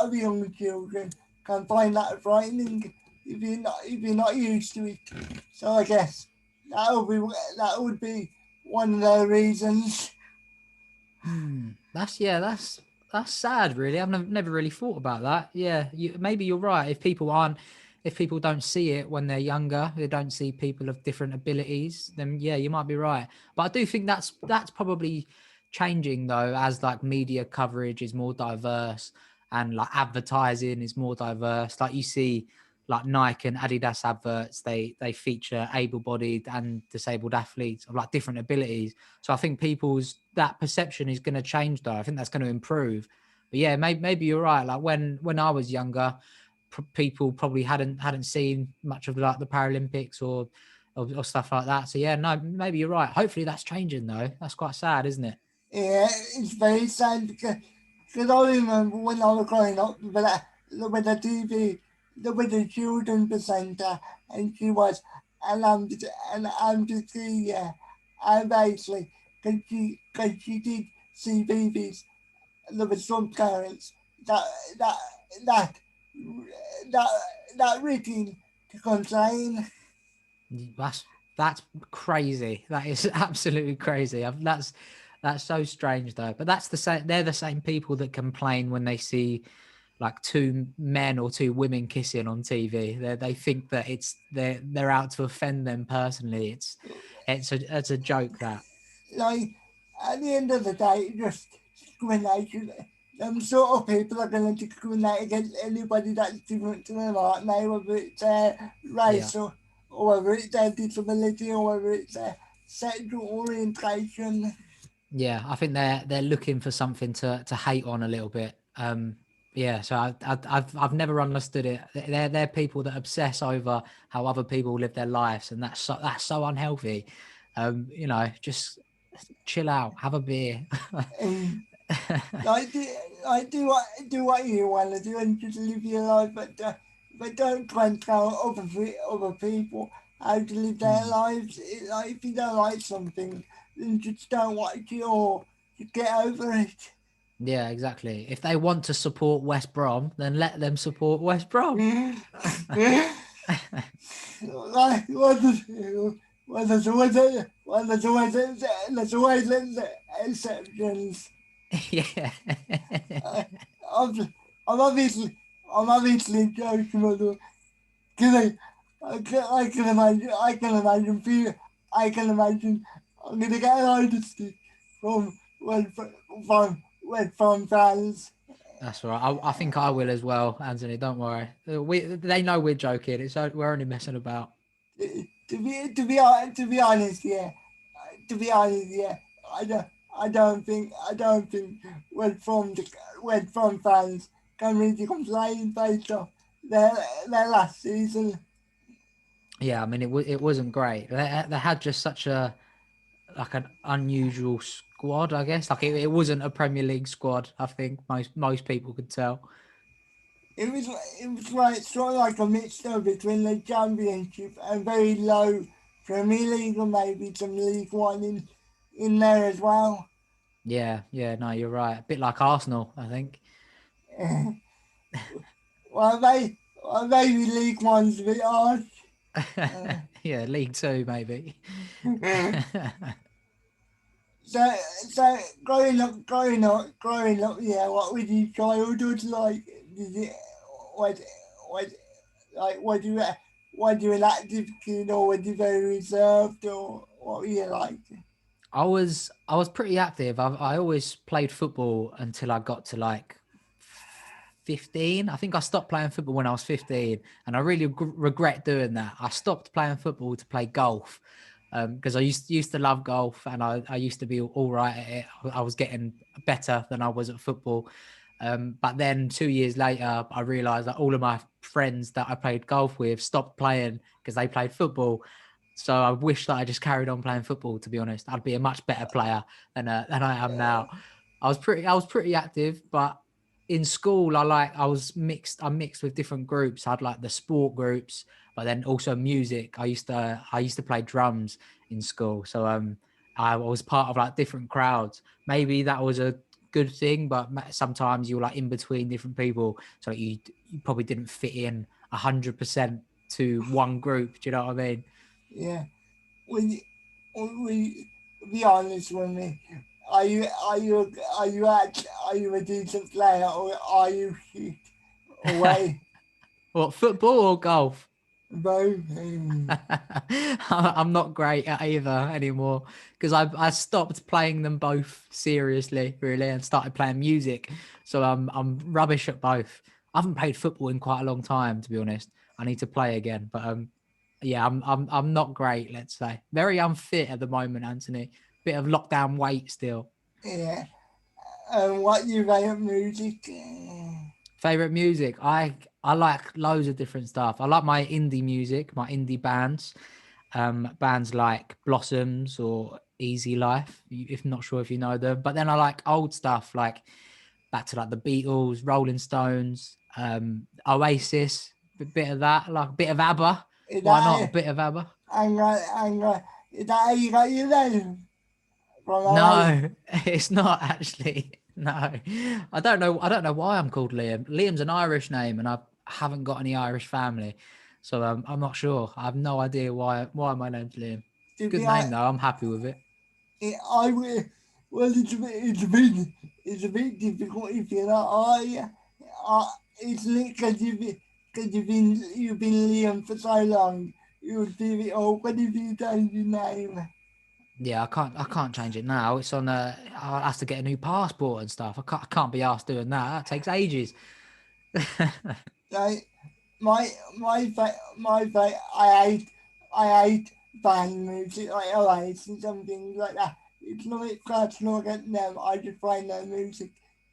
of young children can find that frightening if you're not used to it. So I guess that would be one of the reasons. That's sad, really. I've never really thought about that. Yeah, maybe you're right. If people don't see it when they're younger, they don't see people of different abilities, then yeah, you might be right. But I do think that's probably changing though, as like media coverage is more diverse and like advertising is more diverse. Like you see like Nike and Adidas adverts, they feature able-bodied and disabled athletes of like different abilities. So I think people's that perception is going to change though. I think that's going to improve. But yeah, maybe you're right. Like when I was younger, people probably hadn't seen much of like the Paralympics or stuff like that. So yeah, no, maybe you're right. Hopefully that's changing though. That's quite sad, isn't it? Yeah, it's very sad because I remember when I was growing up with the TV, with the children presenter, and she was an amputee, yeah, and basically, cause she did see babies, there were some parents that, that, that, that, that written to complain. That's that's crazy. That is absolutely crazy. That's so strange though. But that's the same. They're the same people that complain when they see like two men or two women kissing on TV. They think that they're out to offend them personally. It's a joke that. Like, at the end of the day, just discrimination. Them sort of people are going to discriminate against anybody that's different to them, aren't they? Whether it's their Yeah. race or whether it's their disability or whether it's their sexual orientation. Yeah, I think they're looking for something to hate on a little bit. Yeah, so I've never understood it. They're people that obsess over how other people live their lives, and that's so unhealthy. Just chill out, have a beer. And like, do what you want to do and just live your life, but don't try and tell other people how to live their Mm. lives. Like, if you don't like something, then just don't watch it or just get over it. Yeah, exactly. If they want to support West Brom, then let them support West Brom. Like, there's always exceptions. Yeah. Uh, I'm, I'm obviously, I'm obviously joking, because I can imagine I'm gonna get an honesty from from fans. That's all right. I think I will as well, Anthony. Don't worry. They know we're joking. We're only messing about. To be honest, yeah, to be honest, yeah, I don't I don't think West From fans can really complain based off their their last season. Yeah, I mean it wasn't great. They had just such a like an unusual squad, I guess. Like it wasn't a Premier League squad. I think most people could tell. It was like sort of like a mixture between the Championship and very low Premier League, or maybe some League One in there as well. Yeah, yeah. No, you're right. A bit like Arsenal, I think. Maybe League One's a bit harsh. Yeah, League Two maybe. So, growing up, yeah. What was your childhood like? Did it, what, what, like, was you an active kid, or was you very reserved, or what were you like? I was pretty active. I always played football until I got to like 15. I think I stopped playing football when I was 15, and I really regret doing that. I stopped playing football to play golf because I used to love golf, and I used to be all right at it. I was getting better than I was at football. But then 2 years later, I realized that all of my friends that I played golf with stopped playing because they played football. So I wish that I just carried on playing football. To be honest, I'd be a much better player than I am now. I was pretty active, but in school I mixed with different groups. I had like the sport groups, but then also music. I used to play drums in school, so I was part of like different crowds. Maybe that was a good thing, but sometimes you were like in between different people, so you probably didn't fit in 100% to one group. Do you know what I mean? Yeah. When you, when be honest with me, are you are you a decent player or are you shit away? What, football or golf? Both. I'm not great at either anymore because I stopped playing them both seriously, really, and started playing music. So I'm rubbish at both. I haven't played football in quite a long time, to be honest. I need to play again, but yeah, I'm not great. Let's say very unfit at the moment, Anthony. Bit of lockdown weight still. Yeah. What you like music? Favorite music? I like loads of different stuff. I like my indie music, my indie bands. Bands like Blossoms or Easy Life, if not sure if you know them. But then I like old stuff like back to like the Beatles, Rolling Stones, Oasis, a bit of that, like a bit of ABBA. Is Why not a that bit of ABBA? is that how you got your name? From Oasis? No, it's not actually. No, I don't know why I'm called Liam. Liam's an Irish name, and I haven't got any Irish family, so I'm not sure. I have no idea why my name's Liam. To Good be name honest, though. I'm happy with it. I will. Well, it's a bit difficult if you're not. It's because you've been Liam for so long. It would be a bit awkward if you change your name. Yeah, I can't change it now. It's on I'll have to get a new passport and stuff. I can't be asked doing that. That takes ages. Like I hate band music like Oasis and things like that. It's not personal against them. I just find their music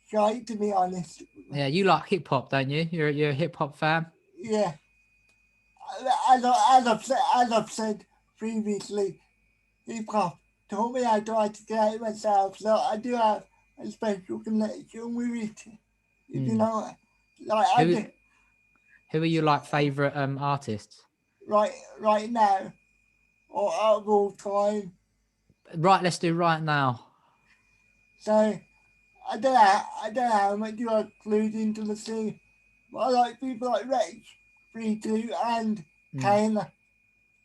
shite, to be honest. Yeah, you like hip hop, don't you? You're a hip hop fan. Yeah, as I've said previously, hip hop taught me how to articulate myself, so I do have a special connection with it. If you Hmm. know, like I Who just who are you like favorite artists? right right now or out of all time. Right, let's do right now. So I don't know how much you are clued into the scene, but I like people like Rex, Free Two, and Hmm. Kane,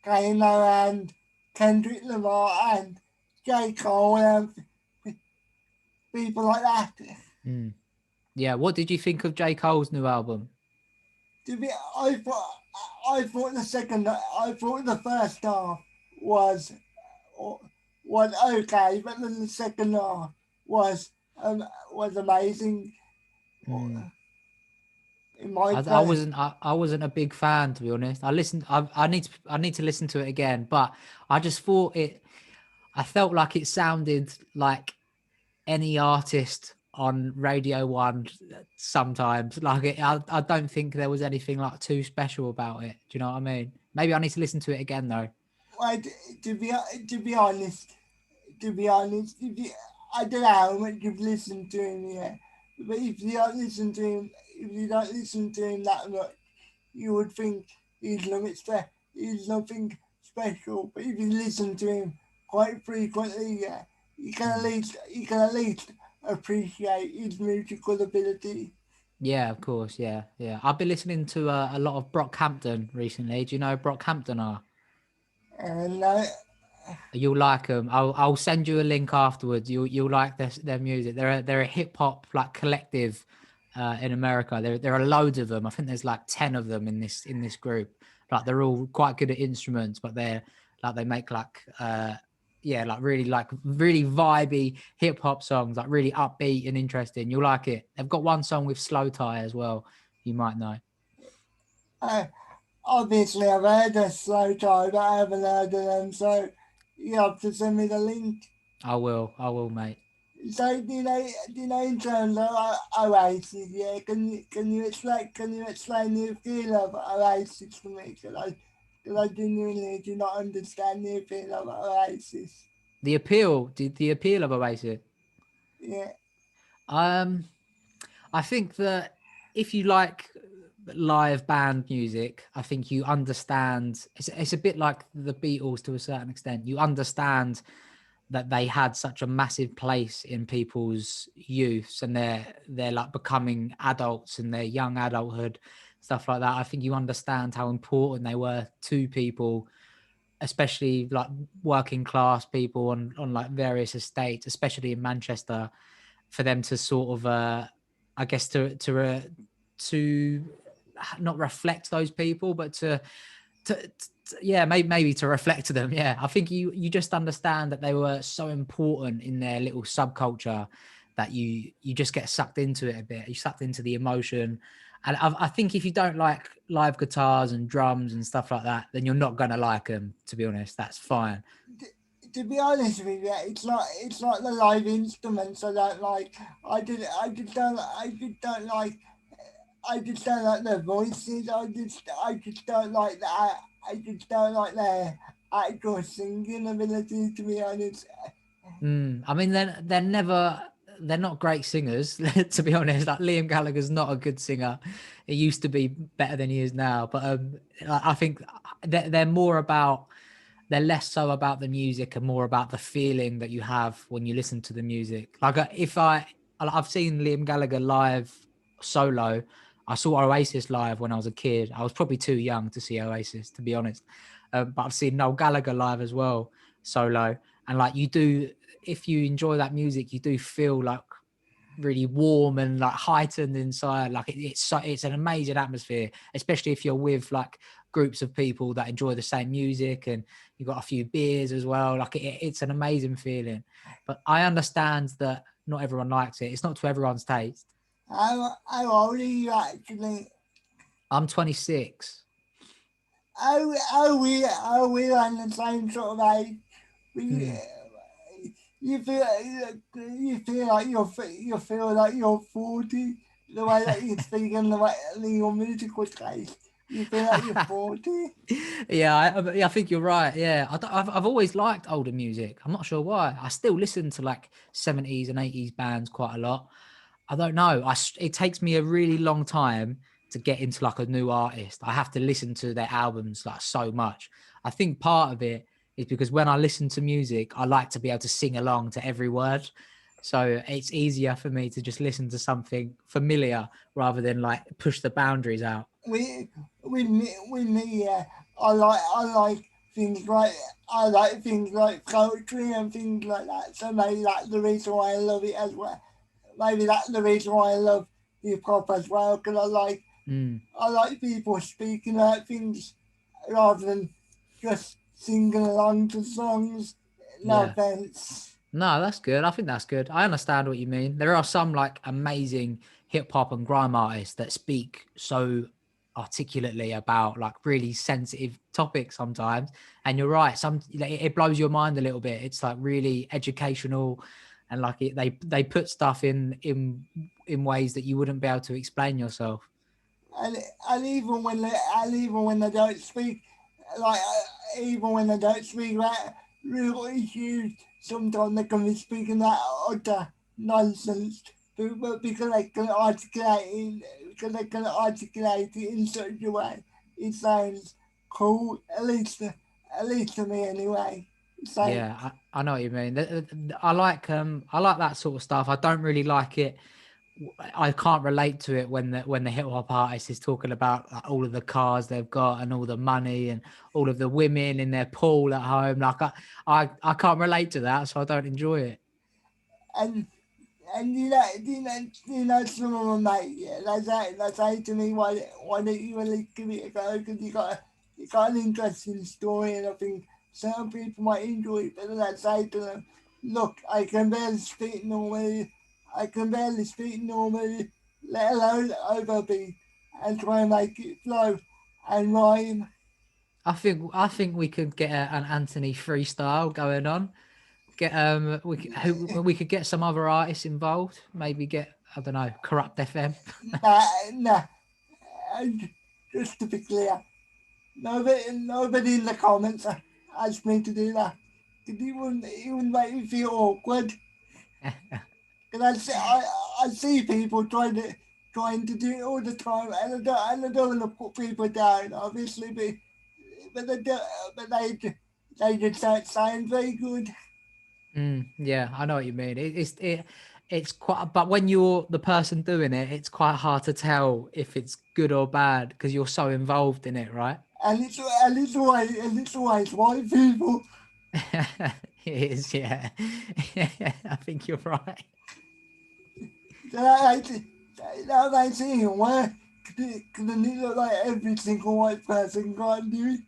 Kano, and Kendrick Lamar, and J Cole, and people like that. Hmm. Yeah, what did you think of J. Cole's new album? To be, I thought I thought the first half was was okay, but then the second half was was amazing Hmm. in my I place. wasn't I wasn't a big fan, to be honest. I need to listen to it again, but I just thought I felt like it sounded like any artist on Radio One sometimes. Like I don't think there was anything like too special about it. Do you know what I mean? Maybe I need to listen to it again though. Like, to be to be honest, if you, I don't know how much you've listened to him yet, but if you don't listen to him that much, you would think he's nothing special. But if you listen to him quite frequently, yeah, Mm. you can at least appreciate his musical ability. Yeah, of course. Yeah, yeah. I've been listening to a lot of Brockhampton recently. Do you know who Brockhampton are? And You'll like them. I'll send you a link afterwards. You'll like their music. They're a hip hop like collective in America. There are loads of them. I think there's like 10 of them in this group. Like they're all quite good at instruments, but they make yeah, like really vibey hip hop songs, like really upbeat and interesting. You'll like it. They've got one song with Slow Tie as well. You might know. uh, obviously, I've heard of Slow Tie, but I haven't heard of them, so you have to send me the link. I will, mate. So do you know in terms of Oasis, yeah, can you explain the feel of Oasis to me? Cause because I genuinely do not understand the appeal of Oasis. The appeal of Oasis. Yeah, Um, I think that if you like live band music, I think you understand. It's a bit like the Beatles to a certain extent. You understand that they had such a massive place in people's youths and they're like becoming adults in their young adulthood, stuff like that. I think you understand how important they were to people, especially like working class people on like various estates, especially in Manchester, for them to sort of I guess to not reflect those people, but to yeah, maybe to reflect to them. Yeah, I think you just understand that they were so important in their little subculture that you just get sucked into it a bit. You sucked into the emotion, and I think if you don't like live guitars and drums and stuff like that, then you're not gonna like them. To be honest, that's fine. to be honest with you, it's like the live instruments I don't like. I just don't like their voices. I just don't like that. I just don't like their actual singing ability. To be honest, I mean, they're not great singers, to be honest. Like Liam Gallagher's not a good singer. He used to be better than he is now, but I think they're more about they're less so about the music and more about the feeling that you have when you listen to the music. Like if I've seen Liam Gallagher live solo. I saw Oasis live when I was a kid. I was probably too young to see Oasis, to be honest. But I've seen Noel Gallagher live as well, solo. And like you do, if you enjoy that music, you do feel like really warm and like heightened inside. Like it's an amazing atmosphere, especially if you're with like groups of people that enjoy the same music and you've got a few beers as well. Like it's an amazing feeling. But I understand that not everyone likes it. It's not to everyone's taste. how old are you actually? I'm 26. Are we on the same sort of age? We, Mm. you feel like you feel like you're 40. The way that you speak and the way your musical taste, you feel like you're 40. Yeah, I think you're right. Yeah, I've always liked older music. I'm not sure why. I still listen to like 70s and 80s bands quite a lot. I don't know. It takes me a really long time to get into like a new artist. I have to listen to their albums like so much. I think part of it is because when I listen to music, I like to be able to sing along to every word. So it's easier for me to just listen to something familiar rather than like push the boundaries out. We with me, yeah. I like things like things like poetry and things like that. So maybe that's the reason why I love it as well. Maybe that's the reason why I love hip hop as well, because Mm, I like people speaking about things rather than just singing along to songs. No yeah. offense. No, that's good. I think that's good. I understand what you mean. There are some like amazing hip hop and grime artists that speak so articulately about like really sensitive topics sometimes. And you're right. It blows your mind a little bit. It's like really educational, and like they put stuff in ways that you wouldn't be able to explain yourself. and and even when they don't speak, like even when they don't speak about real issues, sometimes they can be speaking that utter nonsense. But because they can articulate it in such a way, it sounds cool. At least to me anyway. So Yeah, I know what you mean. I like that sort of stuff. I don't really like it. I can't relate to it when the hip hop artist is talking about like, all of the cars they've got and all the money and all of the women in their pool at home. Like I can't relate to that, so I don't enjoy it. and And you know, some of them, mate, yeah, they say to me, why don't you really give it a go? Because you got an interesting story, and I think some people might enjoy it. But then I say to them, look, I can barely speak normally, let alone overbeat, and try and make it flow and rhyme. I think we could get an Anthony freestyle going on. Get we could get some other artists involved. Maybe get, I don't know, Corrupt FM. Nah, and just to be clear. nobody in the comments asked me to do that. It wouldn't make me feel awkward. Because I see people trying to do it all the time, and I don't want to put people down, obviously, but they do, but they just don't sound very good. Yeah, I know what you mean. It's quite, but when you're the person doing it, it's quite hard to tell if it's good or bad because you're so involved in it, right? And it's always white people. It is, yeah. I think you're right. So that makes it even worse. Because then it look like every single white person can't do it.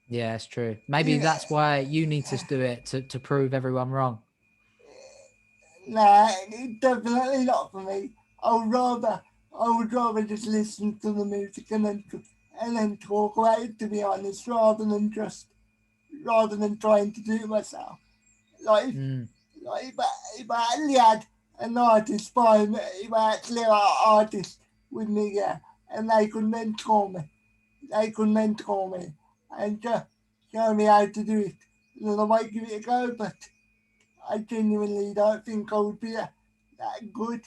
Yeah, it's true. Maybe Yeah, that's why you need to do it to prove everyone wrong. nah, definitely not for me. I would rather just listen to the music and then talk about it. To be honest, rather than trying to do it myself. Like if, Mm, like if I actually had an artist by me, if I actually had an artist with me, yeah, and they could mentor me and just show me how to do it, then I might give it a go. But I genuinely don't think I would be that good.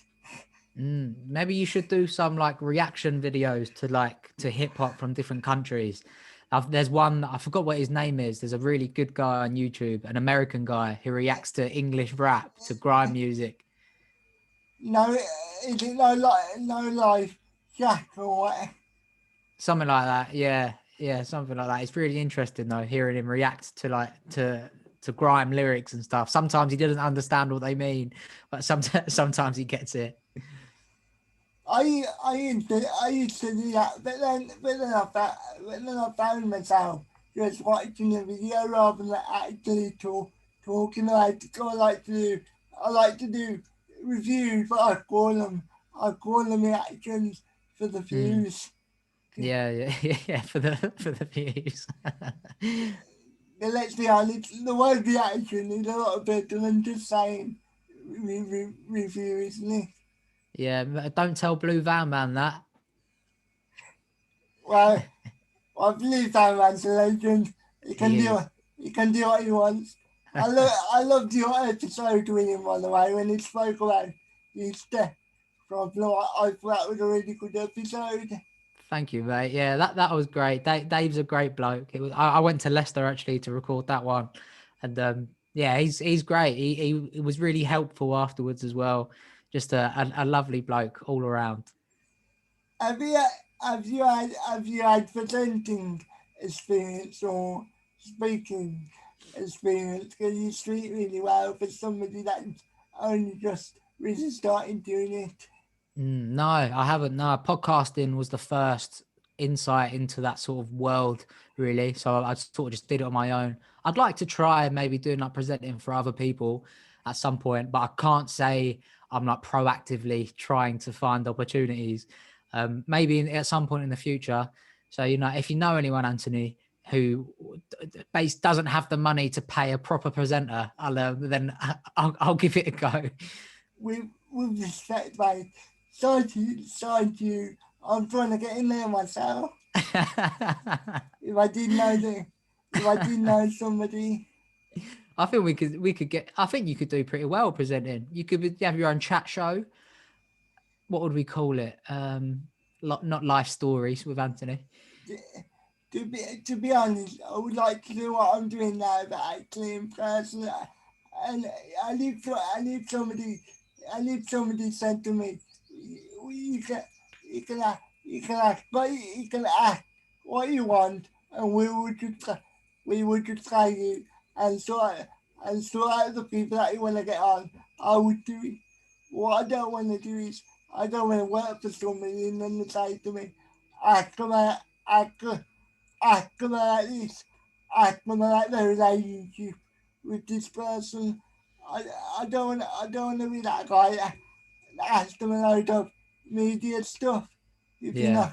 Maybe you should do some like reaction videos to hip hop from different countries. There's one, I forgot what his name is. There's a really good guy on YouTube, an American guy who reacts to English rap, to grime music, No, is it no life Jack or what? something like that. Yeah, something like that. It's really interesting though, hearing him react to to grime lyrics and stuff. Sometimes he doesn't understand what they mean, but sometimes he gets it. I used to do that, but then I found myself just watching a video rather than actually talking about it. So I like to do reviews, but I call them reactions for the Mm, views. yeah, for the views. But let's be honest, the word reaction is a lot better than just saying review, isn't it? Yeah, don't tell Blue Van Man that. Well, I believe that man's a legend. He can He do is. it. He can do what he wants. I loved your episode with him, by the way, when he spoke about his death problem. I thought that was a really good episode. Thank you, mate. Yeah, that was great. Dave's a great bloke. I went to Leicester actually to record that one, and yeah, he's great. He was really helpful afterwards as well. Just a lovely bloke all around. Have you have you had presenting experience or speaking experience? Because you speak really well for somebody that's only just really starting doing it. No, I haven't. No, podcasting was the first insight into that sort of world, really. So I sort of just did it on my own. I'd like to try maybe doing like presenting for other people at some point, but I can't say I'm like proactively trying to find opportunities. Maybe at some point in the future. So if you know anyone, Anthony, who base doesn't have the money to pay a proper presenter, then I'll give it a go. With respect, mate. Side you. I'm trying to get in there myself. If I did know that, if I did know somebody, I think we could get. I think you could do pretty well presenting. You could have your own chat show. What would we call it? Not life stories with Anthony. to be honest, I would like to do what I'm doing now, but actually in person. And I need somebody said to me, you can ask what you want, and we would just try you and sort out the people that you want to get on. I would do it. What I don't want to do is I don't want to work for somebody and then they say to me, ask them out, ask them like this, ask them like the relationship with this person. I, I don't want to be that guy that asks them a load of media stuff. If you Yeah, know,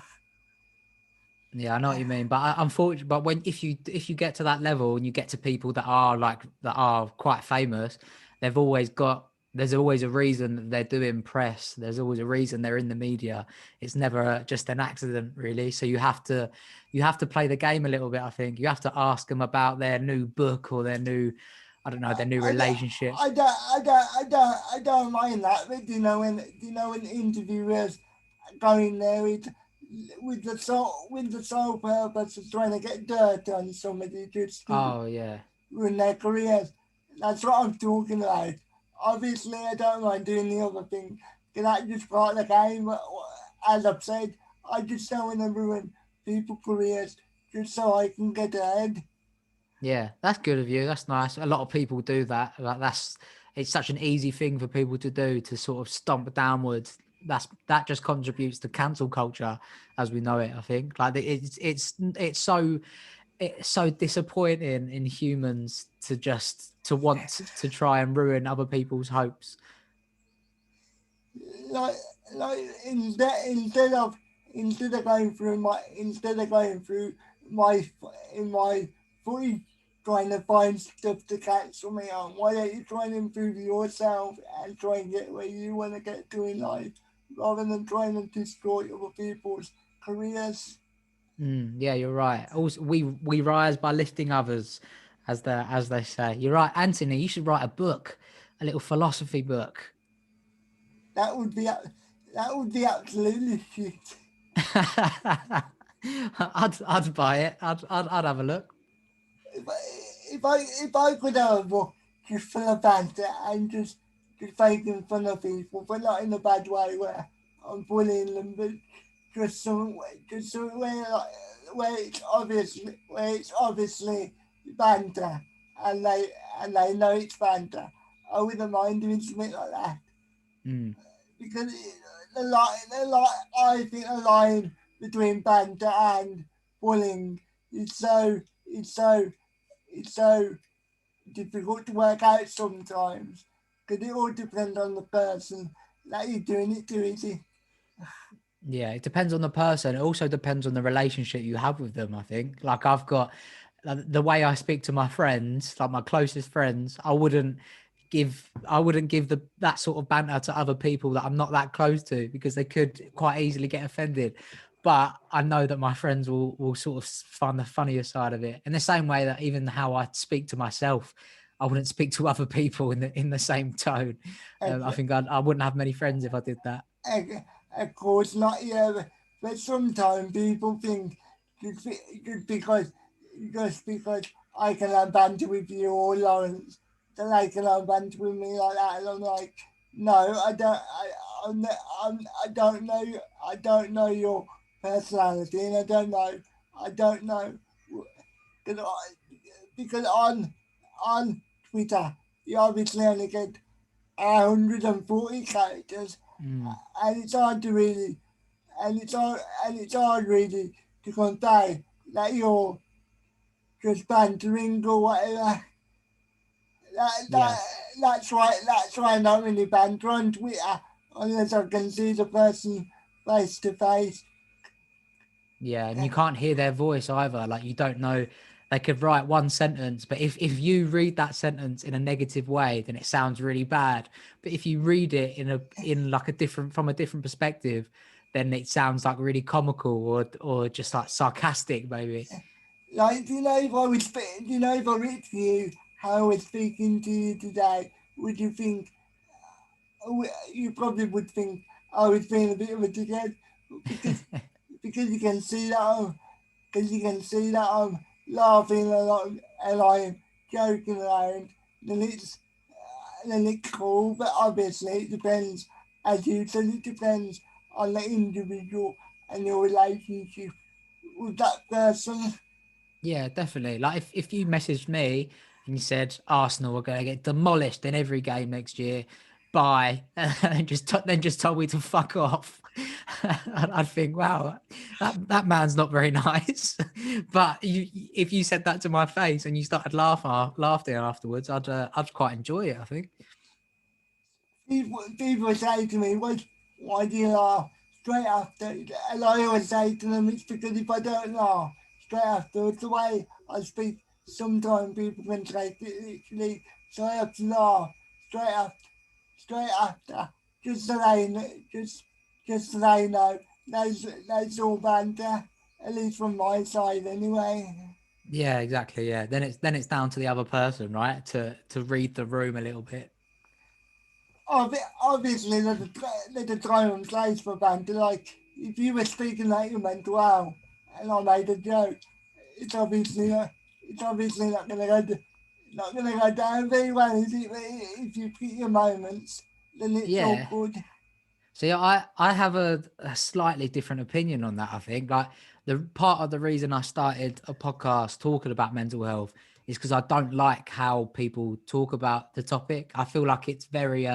yeah, I know what you mean. But unfortunately, but when if you get to that level and you get to people that are quite famous, they've always got there's always a reason that they're doing press. There's always a reason they're in the media. It's never just an accident, really. So you have to play the game a little bit. I think you have to ask them about their new book or their new, I don't know, their new I don't, relationship. I don't mind that. But when interviewers go in there with the sole purpose of trying to get dirt on somebody just to Oh yeah, ruin their careers. That's what I'm talking about. Obviously, I don't mind doing the other thing. Because that's just part of the game. But as I've said, I just don't want to ruin people's careers just so I can get ahead. yeah, that's good of you. That's nice. A lot of people do that. Like that's it's such an easy thing for people to do to sort of stomp downwards. That just contributes to cancel culture as we know it. I think like it's so disappointing in humans to just to want to try and ruin other people's hopes. like like instead of going through my in my footage trying to find stuff to cancel me on, why don't you try and improve yourself and try and get where you want to get to in life rather than trying to destroy other people's careers. Yeah, you're right. Also, we rise by lifting others, as they say. You're right, Anthony. You should write a book, a little philosophy book. That would be absolutely shit. I'd buy it. I'd have a look. if I, if I could have a book just full of banter and just making fun of people, but not in a bad way where I'm bullying them, but just some way like, where it's obviously banter, and they know it's banter. I wouldn't mind doing something like that Mm, because I think the line between banter and bullying is it's so difficult to work out sometimes because it all depends on the person that you're doing it to, is it? yeah, it depends on the person. It also depends on the relationship you have with them. I think. Like I've got the way I speak to my friends, like my closest friends. I wouldn't give the that sort of banter to other people that I'm not that close to because they could quite easily get offended. But I know that my friends will sort of find the funnier side of it. In the same way that even how I speak to myself, I wouldn't speak to other people in the same tone. I think I wouldn't have many friends if I did that. Of course not, yeah, but sometimes people think just, just because just because I can have banter with you or Lawrence, that they can have banter with me like that, and I'm like, no, I don't. I don't know. I don't know your personality, and I don't know because because on Twitter you obviously only get 140 characters, Mm. and it's hard to really, and it's hard really to convey that you're just bantering or whatever. That, Yeah. that, that's why I don't really banter on Twitter unless I can see the person face to face. Yeah, and you can't hear their voice either. Like you don't know, they could write one sentence, but if you read that sentence in a negative way, then it sounds really bad. But if you read it in like a different from a different perspective, then it sounds like really comical or just like sarcastic, maybe. Like, do you know if I read to you how I was speaking to you today, would you think, you probably would think I was being a bit of a dickhead because because you can see that because you can see that I'm laughing a lot and I'm joking around, then it's cool. But obviously, it depends, as you said, it depends on the individual and your relationship with that person. Yeah, definitely. Like if you messaged me and you said Arsenal are going to get demolished in every game next year, bye, and then just told me to fuck off, I'd think, wow, that man's not very nice. But if you said that to my face and you started laughing afterwards, I'd quite enjoy it. I think. People say to me, why do you laugh straight after? And I always say to them, it's because if I don't laugh straight after, it's the way I speak. Sometimes people can take it literally, so I have to laugh straight after. straight after, just so they just so they know. That's all banter, at least from my side anyway. Yeah, exactly. Yeah. Then it's down to the other person, right? To read the room a little bit. Obviously, there's a time and place for banter. Like, if you were speaking like your mental health and I made a joke, it's obviously not not gonna go down very well, is it? But if you pick your moments, then it's all Yeah. good. See, I have a slightly different opinion on that. I think like the part of the reason I started a podcast talking about mental health is because I don't like how people talk about the topic. I feel like it's very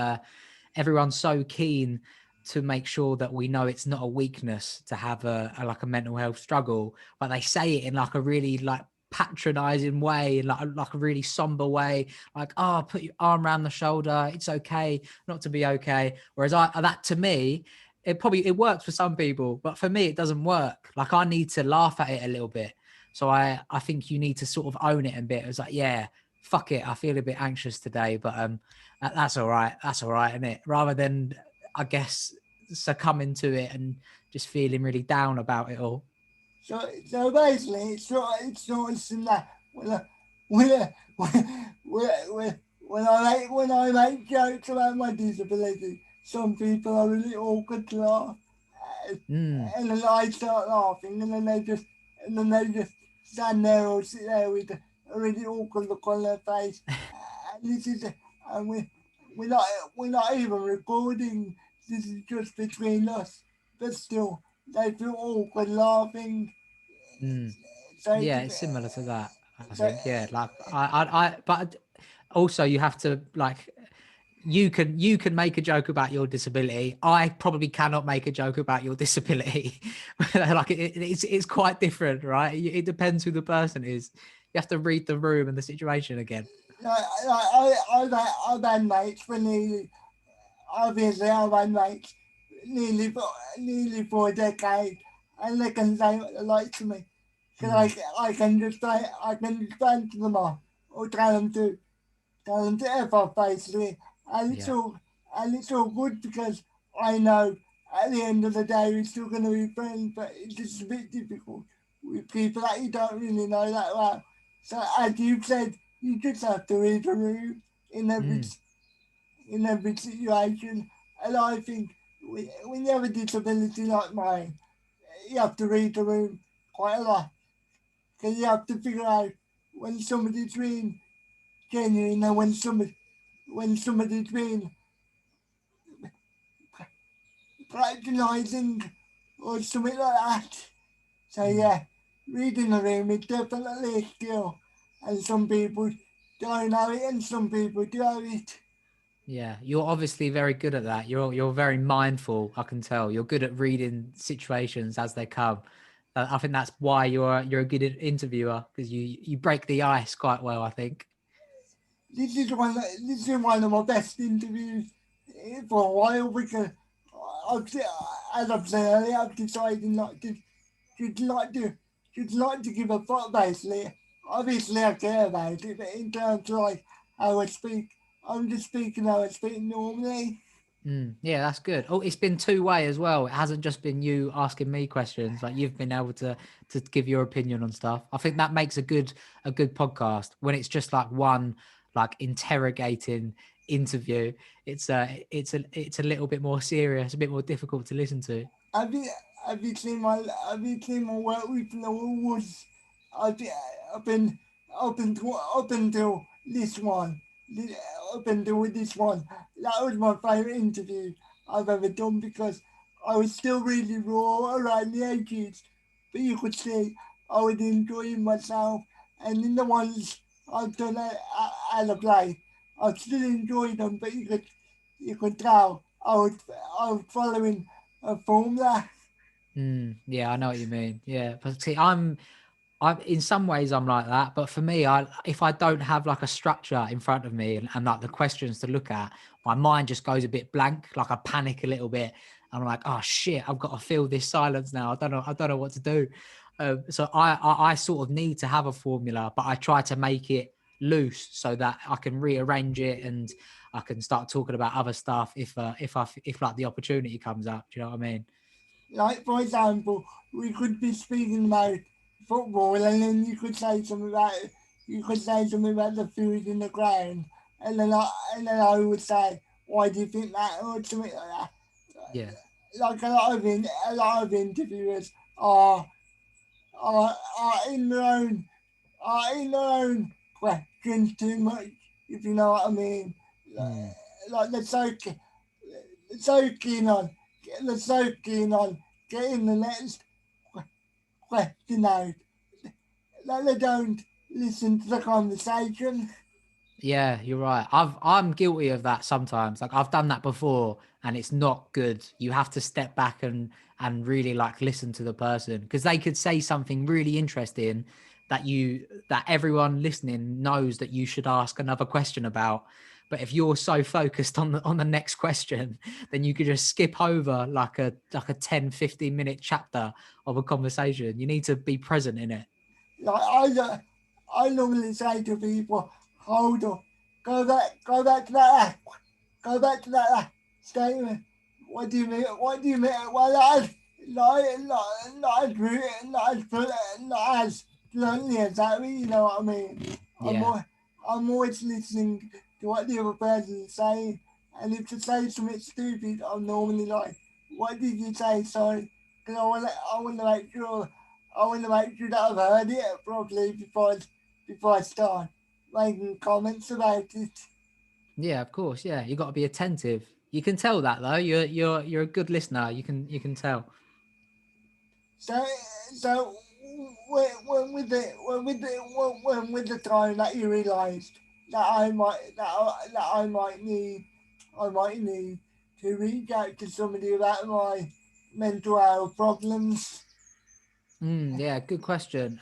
everyone's so keen to make sure that we know it's not a weakness to have a like a mental health struggle, but they say it in like a really like patronizing way, like a really somber way, like, oh, put your arm around the shoulder, it's okay not to be okay. Whereas that to me, it works for some people, but for me it doesn't work. Like I need to laugh at it a little bit. So I think you need to sort of own it a bit. It's like, yeah, fuck it, I feel a bit anxious today, but that's all right. That's all right, isn't it? Rather than, I guess, succumbing to it and just feeling really down about it all. So basically, it's not in that when I, when I make jokes about my disability, some people are really awkward to laugh, uh, Mm, and then I start laughing, and then they just stand there or sit there with a really awkward look on their face. And this is and we're not we're not even recording. This is just between us, but still they feel awkward laughing. mm. So Yeah, it's similar to that. I so think. Yeah, like but also you have to like you can make a joke about your disability. I probably cannot make a joke about your disability. Like it's quite different, right? It depends who the person is. You have to read the room and the situation again. I've had mates for nearly obviously I've had mates nearly for a decade, and they can say what they like to me. Mm, Because I can just answer them off or tell them to F off basically. And it's yeah. all and it's all good because I know at the end of the day we're still gonna be friends, but it's just a bit difficult with people that you don't really know that well. So as you said, you just have to read the room in Mm, every situation. And I think when you have a disability like mine, you have to read the room quite a lot because you have to figure out when somebody's being genuine and when somebody's being patronising or something like that. So mm. yeah, reading the room is definitely a skill, and some people don't have it, and some people do have it. Yeah, you're obviously very good at that. You're very mindful. I can tell you're good at reading situations as they come. I think that's why you're a good interviewer because you break the ice quite well. I think. This is one of my best interviews for a while because I've, as I've said earlier, I've decided not to should not to should not to give a fuck basically. Obviously I care about it, but in terms of like how I speak, I'm just speaking how I speak normally. Yeah, that's good. Oh, it's been two way as well. It hasn't just been you asking me questions. Like you've been able to give your opinion on stuff. I think that makes a good podcast when it's just like one like interrogating interview. It's a little bit more serious, a bit more difficult to listen to. Have you have you seen my work with Noah Woods? I've, I've been up until this one, up until this one. That was my favourite interview I've ever done because I was still really raw around the edges, but you could see I was enjoying myself. And in the ones I've done as a play, I've still enjoyed them, but you could tell I was following a formula. Yeah, I know what you mean. Yeah, but see, I'm in some ways I'm like that, but for me, I if I don't have like a structure in front of me and like the questions to look at, my mind just goes a bit blank. Like I panic a little bit. I'm like, oh shit, I've got to fill this silence now. I don't know what to do. So I sort of need to have a formula, but I try to make it loose so that I can rearrange it and I can start talking about other stuff if like the opportunity comes up. Do you know what I mean? Like, for example, we could be speaking about football, and then you could say something about the food in the ground, and then I would say, why do you think that, or something like that. Yeah. Like a lot of interviewers are in their own questions too much, if you know what I mean. Mm. Like they're so keen on, they're so keen on getting the next question out that they don't listen to the conversation. Yeah, you're right. I'm guilty of that sometimes. Like I've done that before and it's not good. You have to step back and really like listen to the person because they could say something really interesting that everyone listening knows that you should ask another question about. But if you're so focused on the next question, then you could just skip over like a 10-15 minute chapter of a conversation. You need to be present in it. Like I normally say to people, hold up, go back to go back to that statement. What do you mean? What do you mean? Well, not as bluntly as that. You know what I mean? I'm Yeah. more, I'm always listening to what the other person is saying, and if they say something stupid, I'm normally like, "What did you say? Sorry," because I want to make sure, that I've heard it properly before I start making comments about it. Yeah, of course. Yeah, you got to be attentive. You can tell that though. You're a good listener. You can tell. So, so when with the time that you realised that I might need to reach out to somebody about my mental health problems. Yeah, good question.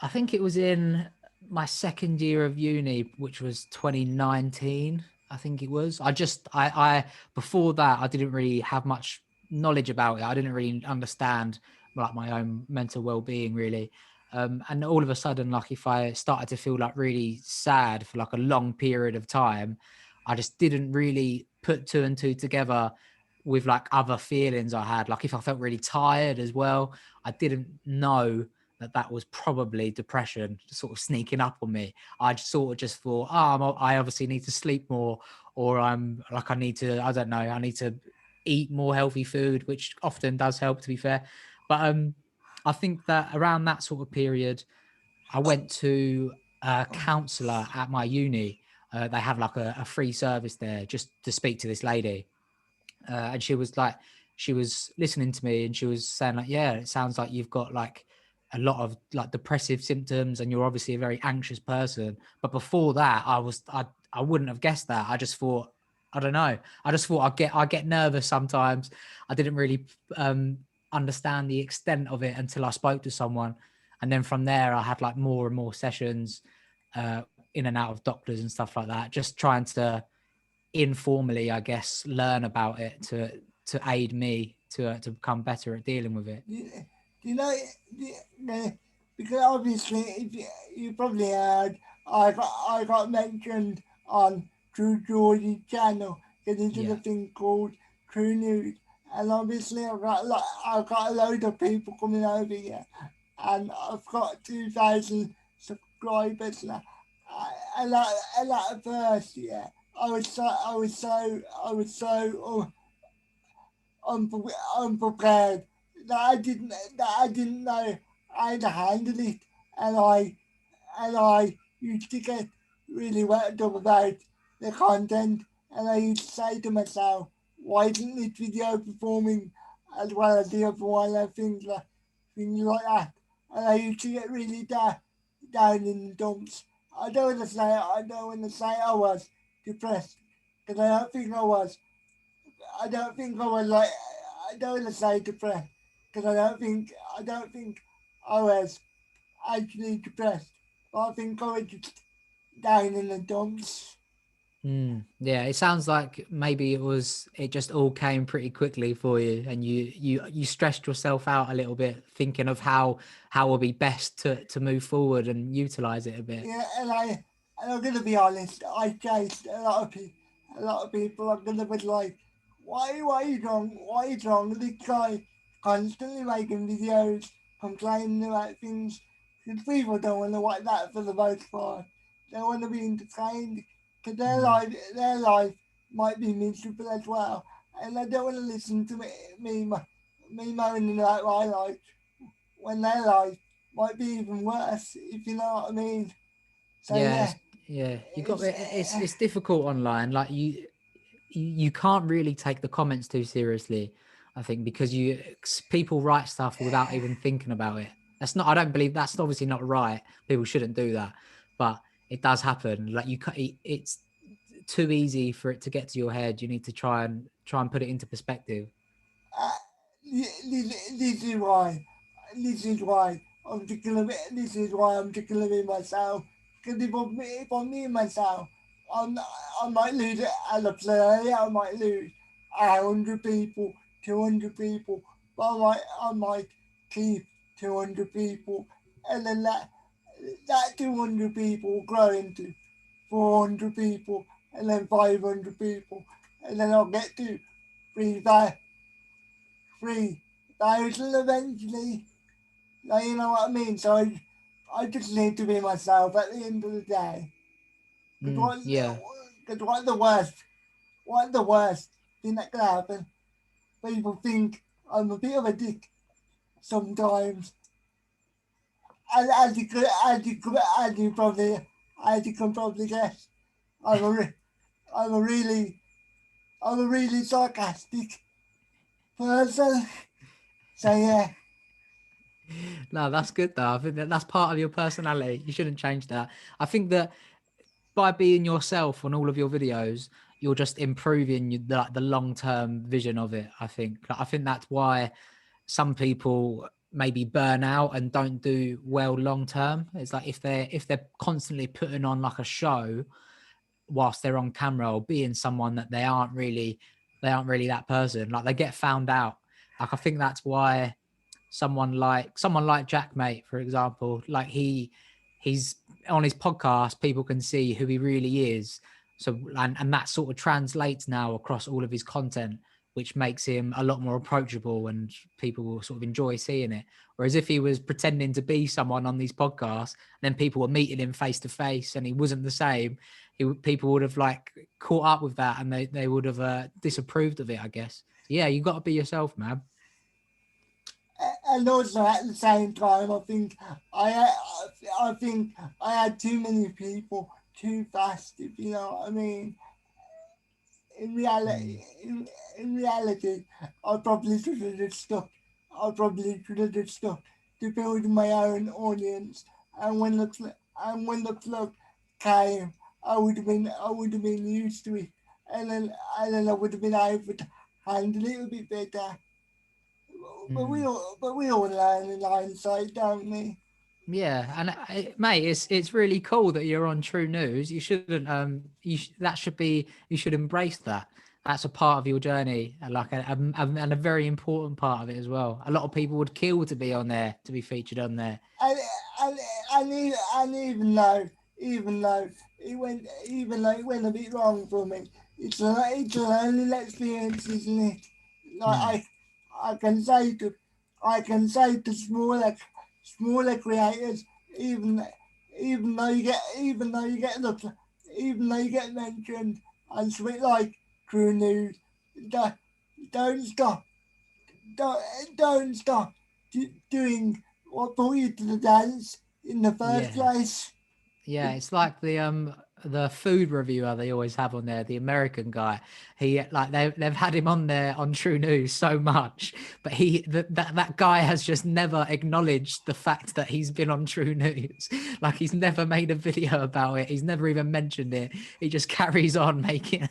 I think it was in my second year of uni, which was 2019. I think it was. I before that I didn't really have much knowledge about it. I didn't really understand like my own mental well-being really. And all of a sudden, like if I started to feel like really sad for like a long period of time, I just didn't really put two and two together with like other feelings I had. Like if I felt really tired as well, I didn't know that was probably depression sort of sneaking up on me. I just sort of just thought, I obviously need to sleep more, or I'm like, I don't know, I need to eat more healthy food, which often does help, to be fair. But I think that around that sort of period, I went to a counselor at my uni. They have like a free service there just to speak to this lady. And she was listening to me and she was saying like, yeah, it sounds like you've got like a lot of like depressive symptoms and you're obviously a very anxious person. But before that, I wouldn't have guessed that. I just thought, I don't know. I just thought I get nervous sometimes. I didn't really understand the extent of it until I spoke to someone. And then from there, I had like more and more sessions uh, in and out of doctors and stuff like that, just trying to informally, I guess, learn about it to aid me to become better at dealing with it. You, you know, because obviously, if you probably heard, I got mentioned on True Geordie's channel getting into the Yeah, thing called True News, and obviously I've got a load of people coming over here, and I've got 2,000 subscribers now. And at first, yeah, I was so unprepared that I didn't know how to handle it, and I used to get really worked up about the content, and I used to say to myself, why isn't this video performing as well as the other one, and things like that, and I used to get really down in the dumps. I don't want to say I was depressed, because I don't think I was like, I don't want to say depressed because I don't think I was actually depressed. But I think I was just down in the dumps. yeah. It sounds like maybe it just all came pretty quickly for you, and you stressed yourself out a little bit, thinking of how will be best to move forward and utilize it a bit. Yeah, And I'm gonna be honest, I chased a lot of people are gonna be like, why are you wrong? Why are you wrong? This guy constantly making videos, complaining about things. Because people don't want to watch that for the most part. They want to be entertained. Because Mm. their life might be miserable as well. And they don't want to listen to me moaning about my life when their life might be even worse, if you know what I mean. So Yeah, yeah, yeah. You got it's it's difficult online. Like you can't really take the comments too seriously, I think, because people write stuff without even thinking about it. That's not. I don't believe that's obviously not right. People shouldn't do that, but it does happen. Like it's too easy for it to get to your head. You need to try and put it into perspective. uh, this is why I'm thinking of it. This is why I'm thinking of it myself. Because if I'm me myself, I'm, I might lose it as a player. I might lose 100 people, 200 people, but I might keep 200 people, and then that 200 people will grow into 400 people, and then 500 people, and then I'll get to 3,000 3,000 eventually. Like, you know what I mean? So I just need to be myself at the end of the day. Because Mm, yeah. what the worst, what the worst thing that can happen? People think I'm a bit of a dick sometimes. As you can probably guess, I'm a, re- I'm a really, I'm a really sarcastic person. So yeah, No, that's good though. I think that's part of your personality. You shouldn't change that. I think that by being yourself on all of your videos, you're just improving the long term vision of it. I think that's why some people maybe burn out and don't do well long term. It's like if they're constantly putting on like a show whilst they're on camera or being someone that they aren't really that person. Like they get found out. Like I think that's why someone like Jack Mate, for example, like he's on his podcast, people can see who he really is. So and that sort of translates now across all of his content, which makes him a lot more approachable and people will sort of enjoy seeing it. Whereas if he was pretending to be someone on these podcasts, then people were meeting him face to face and he wasn't the same, people would have like caught up with that and they would have disapproved of it, I guess. So yeah, you got to be yourself, man. and also at the same time, I think I had too many people too fast. If you know what I mean. In Mm. reality, in reality, I probably should have just stuck. I probably should have just stuck to build my own audience. And when the flood came, I would have been used to it, and then I would have been able to handle it a bit better. Mm. But we all learn in hindsight, don't we? Yeah, and mate, it's really cool that you're on True News. You shouldn't that should be you should embrace that. That's a part of your journey, and like and a very important part of it as well. A lot of people would kill to be on there, to be featured on there. And and and even though even though it went a bit wrong for me, it's a learning experience, isn't it? Mm. Like I can say to I can say to smaller creators, even even though you get even though you get mentioned and sweet like True News, don't, don't stop don't, don't stop doing what brought you to the dance in the first Yeah. place. Yeah, it's like the food reviewer they always have on there, the American guy. He like they've had him on there on True News so much, but that guy has just never acknowledged the fact that he's been on True News. Like he's never made a video about it. He's never even mentioned it. He just carries on making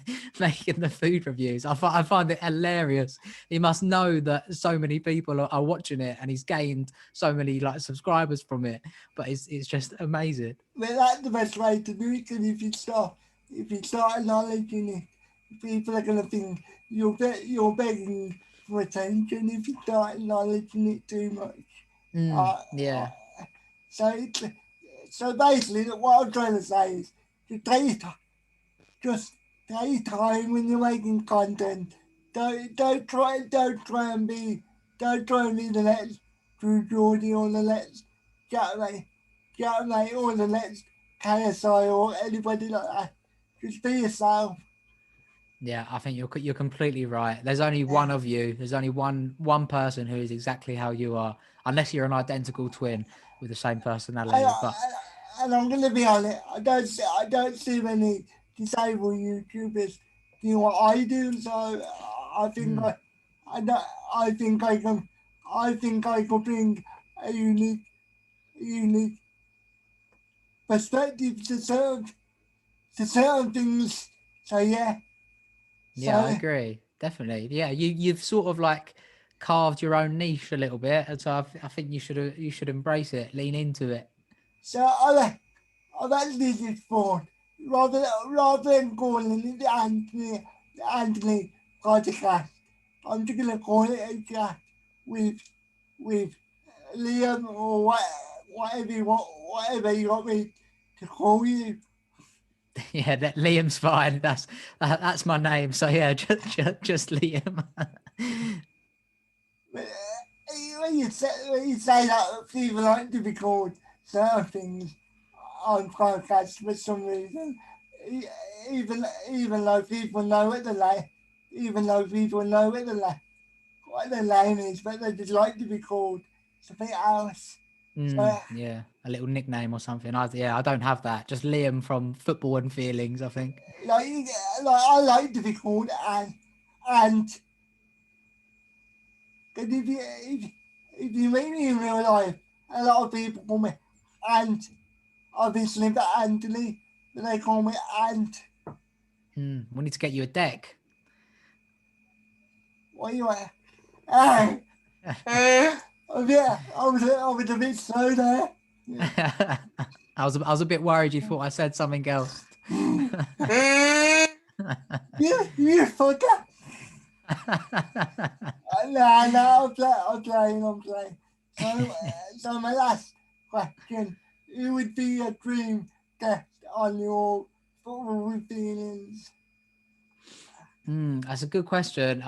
the food reviews. I find it hilarious. He must know that so many people are watching it, and he's gained so many like subscribers from it. But it's just amazing. But that's the best way to do it. Because if you start acknowledging it, people are gonna think you're begging for attention if you start acknowledging it too much. Mm, Uh, uh, yeah. so it's, so basically, what I'm trying to say is Just take your, just take your time when you're making content. Don't try and be the next Drew Geordie or the next Jack or the next KSI or anybody like that. Just be yourself. Yeah, I think you're completely right. There's only one of you. There's only one person who is exactly how you are, unless you're an identical twin with the same And, personality. But and I'm gonna be honest. I don't see many disabled YouTubers do what I do. So I think mm, I, don't- I think I can. I think I could bring a unique perspective to certain things. So yeah. yeah, I So agree. Definitely. Yeah, you've sort of like carved your own niche a little bit, and so I think you should embrace it, lean into it. so I've actually just thought rather than calling it the Anthony podcast, I'm just gonna call it a chat with with Liam or whatever you want me to call you. Yeah, that Liam's fine. That's my name. So yeah, just Liam. But when you say that people like to be called certain things on podcasts for some reason, e- even though people know what the like, even though people know what their name is, but they just like to be called something else. So Yeah, a little nickname or something. I don't have that. Just Liam from Football and Feelings, I think. like I like to be called and because if you meet me in real life, a lot of people call me and obviously for Anthony, but they call me Ant. We need to get you a deck. What you at? Hey, oh yeah, I was a bit slow there. I was a bit worried you thought I said something else. You fucker. No, I'm playing. So my last question: who would be a dream guest on your football feelings? That's a good question.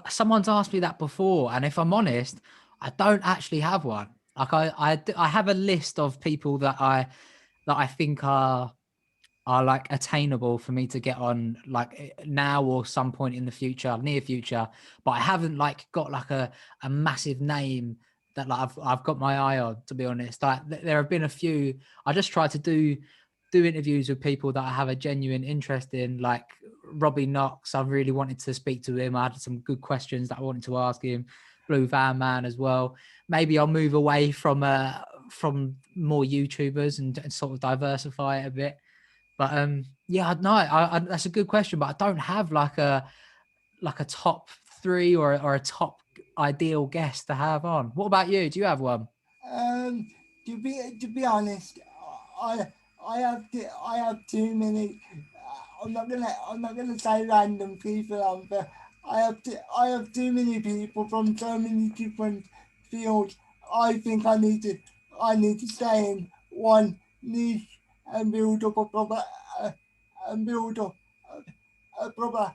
Someone's asked me that before, and if I'm honest, I don't actually have one. Like I have a list of people that I think are like attainable for me to get on like now or some point in the future, near future. But I haven't like got like a massive name that like I've got my eye on, to be honest. Like there have been a few. I just try to do interviews with people that I have a genuine interest in, like Robbie Knox. I really wanted to speak to him. I had some good questions that I wanted to ask him. Blue Van Man as well. Maybe I'll move away from more YouTubers and sort of diversify it a bit. But yeah, no, that's a good question, but I don't have like a top three or a top ideal guest to have on. What about you? Do you have one? Um, to be honest, I I have too many. I'm not gonna say random people on, but I have too many people from so many different fields. I think I need to stay in one niche and build up a proper and build up a proper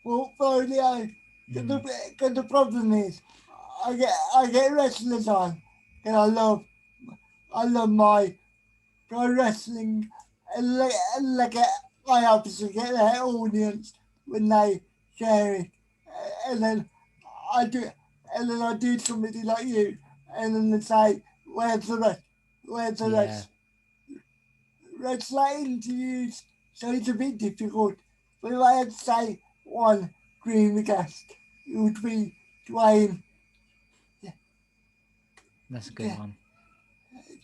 portfolio. Mm. Cause the problem is I get restless on, and I love my pro wrestling, and like I obviously get their audience when they share it, and then I do, and then I do somebody like you, and then they say, "Where's the rest? Where's the Yeah, rest?" Red light interviews, so it's a bit difficult. But if I had to say one dream guest, it would be Dwayne. that's a good Yeah, one.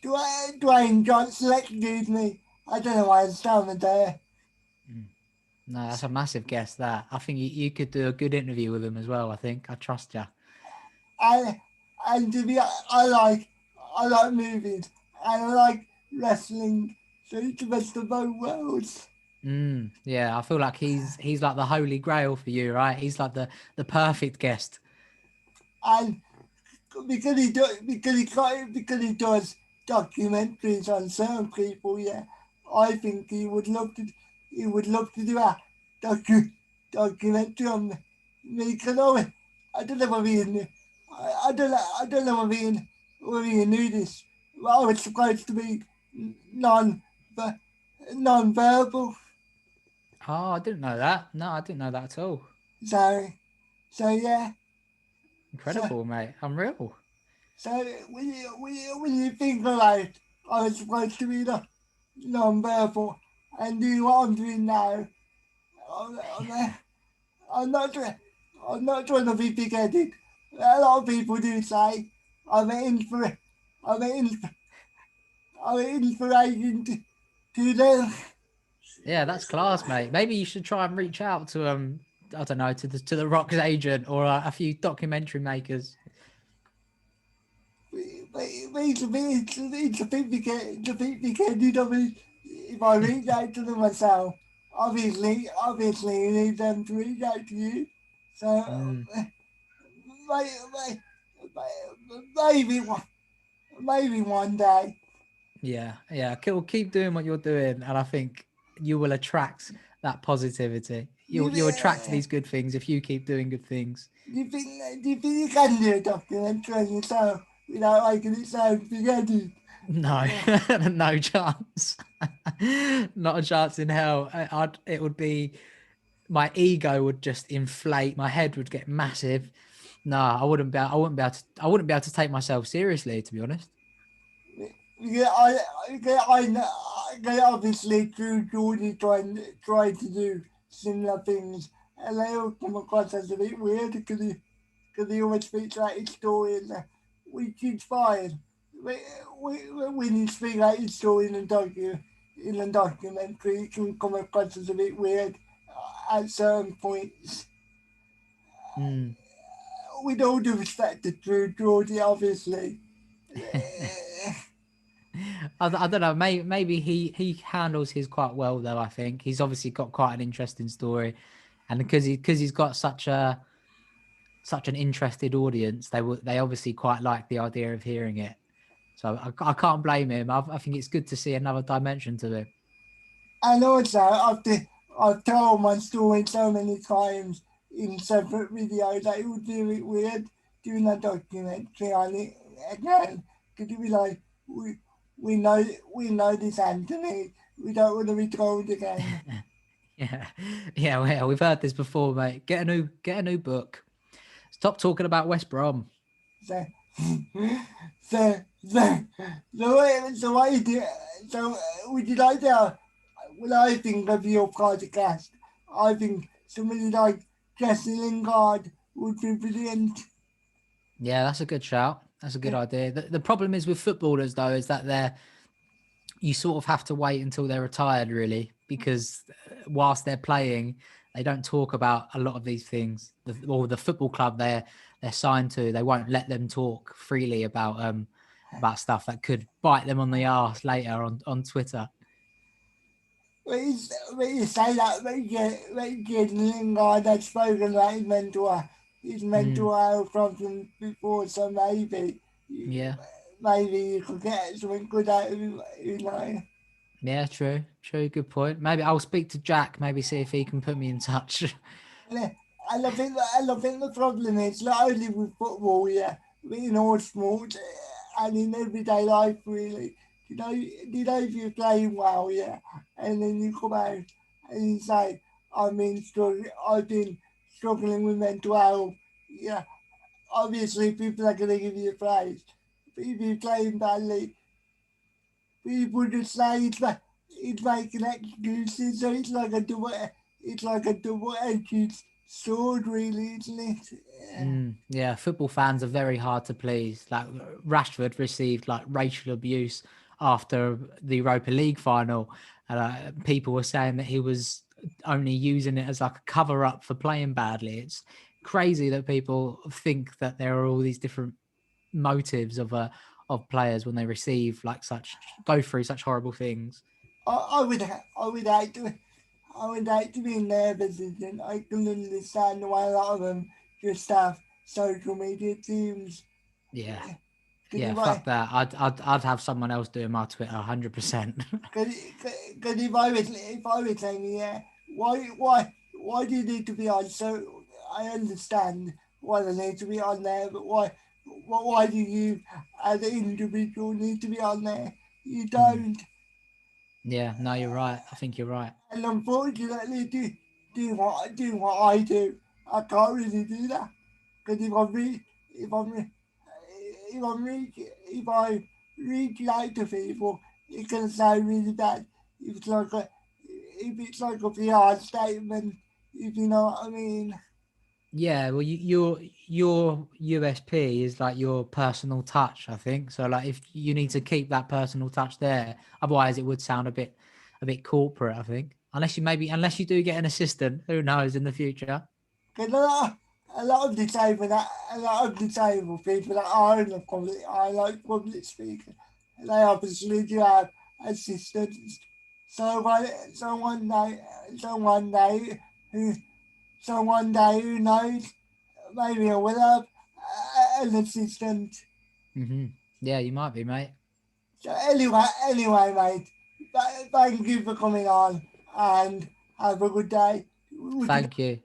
Dwayne Johnson selected me. I don't know why I'm standing there. Mm. No, that's a massive guess. That I think you could do a good interview with him as well. I think I trust you. And and to be I like movies and I like wrestling. So it's the best of both worlds. Yeah, I feel like he's like the holy grail for you, right? He's like the perfect guest. And because he does documentaries on certain people, yeah. I think he would love to do a documentary on me. Cause I don't know if I don't know if he knew this. Well, I was supposed to be non, non-verbal. Oh, I didn't know that. No, I didn't know that at all. So, so yeah. So, Incredible, mate. Unreal. so when you think about it, I was supposed to be non-verbal and do what I'm doing now. I'm, I'm, I'm not trying. I'm not trying to be big-headed. A lot of people do say I'm an inspir- I'm an, insp- I'm an inspiration to them. Yeah, that's class, mate. Maybe you should try and reach out to I don't know, to the Rock's agent or a few documentary makers. But it's a bit big-headed of me if I reach out to them myself. Obviously, you need them to reach out to you. So, Mm. may- maybe maybe one day. Yeah, yeah. Keep doing what you're doing, and I think you will attract that positivity. You, You'll attract these good things if you keep doing good things. do you think you can do a documentary on yourself without making it sound big-headed? No, no chance. Not a chance in hell. It would be my ego would just inflate. My head would get massive. No, I wouldn't be able to. I wouldn't be able to take myself seriously, to be honest. Yeah, I obviously through Geordie trying to do similar things, and they all come across as a bit weird because he always speaks like his story, which is fine. When you speak like his story in a documentary, it can come across as a bit weird at certain points. Mm. With all due respect to Drew Geordie, obviously. I don't know. Maybe he handles his quite well though. I think he's obviously got quite an interesting story, and because he's got such an interested audience, they obviously quite like the idea of hearing it. So I can't blame him. I think it's good to see another dimension to him. And also, I've told my story so many times in separate videos that it would be a bit weird doing a documentary on it again. Because it'd be like, we know we know this Anthony. We don't want to be told again. Yeah, yeah. Well, we've heard this before, mate. Get a new book. Stop talking about West Brom. So, so, so, so what you do? So, would you like to? When I think of your podcast, I think somebody like Jesse Lingard would be brilliant. Yeah, that's a good shout. That's a good idea. The problem is with footballers though, is that you sort of have to wait until they're retired, really, because whilst they're playing, they don't talk about a lot of these things. Or the football club they're signed to, they won't let them talk freely about stuff that could bite them on the arse later on Twitter. When you say that, when Jesse Lingard had spoken about his Mm, mental health problems before, so yeah, maybe you could get something good out of him, you know. yeah, true, good point. Maybe I'll speak to Jack. Maybe see if he can put me in touch. And I think the problem is not only with football, yeah, but in all sports and in everyday life, really. If you're playing well, yeah, and then you come out and you say, I've been struggling with mental health, yeah, obviously people are going to give you praise. But if you're playing badly, people just say it's making excuses, so it's like a double-edged sword, really, isn't it? Yeah, football fans are very hard to please. Like Rashford received like racial abuse after the Europa League final, and people were saying that he was only using it as like a cover up for playing badly. It's crazy that people think that there are all these different motives of players when they receive like such go through such horrible things. I would like to, I would like to be in their position. I can understand why a lot of them just have social media teams. Yeah, Yeah, fuck that. I'd have someone else doing my Twitter 100%. Because if I was saying, yeah, why do you need to be on? So I understand why they need to be on there, but why do you, as an individual, need to be on there? You don't. Yeah, no, you're right. I think you're right. And unfortunately, do what I do, I can't really do that. Because if I'm, re- if I reach out to people, it's gonna sound really bad. If it's like a, if it's like a PR statement, if you know what I mean. Yeah, well, your USP is like your personal touch, I think. So, like, if you need to keep that personal touch there, otherwise it would sound a bit corporate, I think. Unless you do get an assistant, who knows in the future. Because a lot of disabled people that are in the public, I like public speaking. They obviously do have assistants. So one day, who, so one day, who knows? Maybe I will have an assistant. Yeah, you might be, mate. So anyway, mate. Thank you for coming on, and have a good day. Thank you.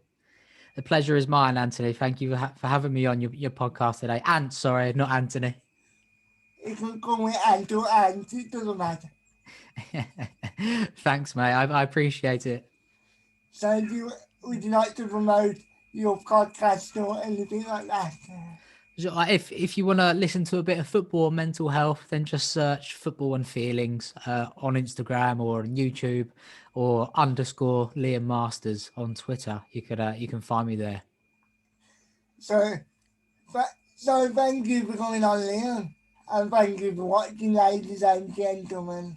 The pleasure is mine, Anthony. Thank you for having me on your podcast today. Sorry, not Anthony. You can call me Ant or Ant. It doesn't matter. Thanks, mate. I appreciate it. So would you like to promote your podcast or anything like that? So, if you want to listen to a bit of football and mental health, then just search Football and Feelings on Instagram or on YouTube, or _ Liam Masters on Twitter. You can find me there. So, so thank you for coming on, Liam, and thank you for watching, ladies and gentlemen.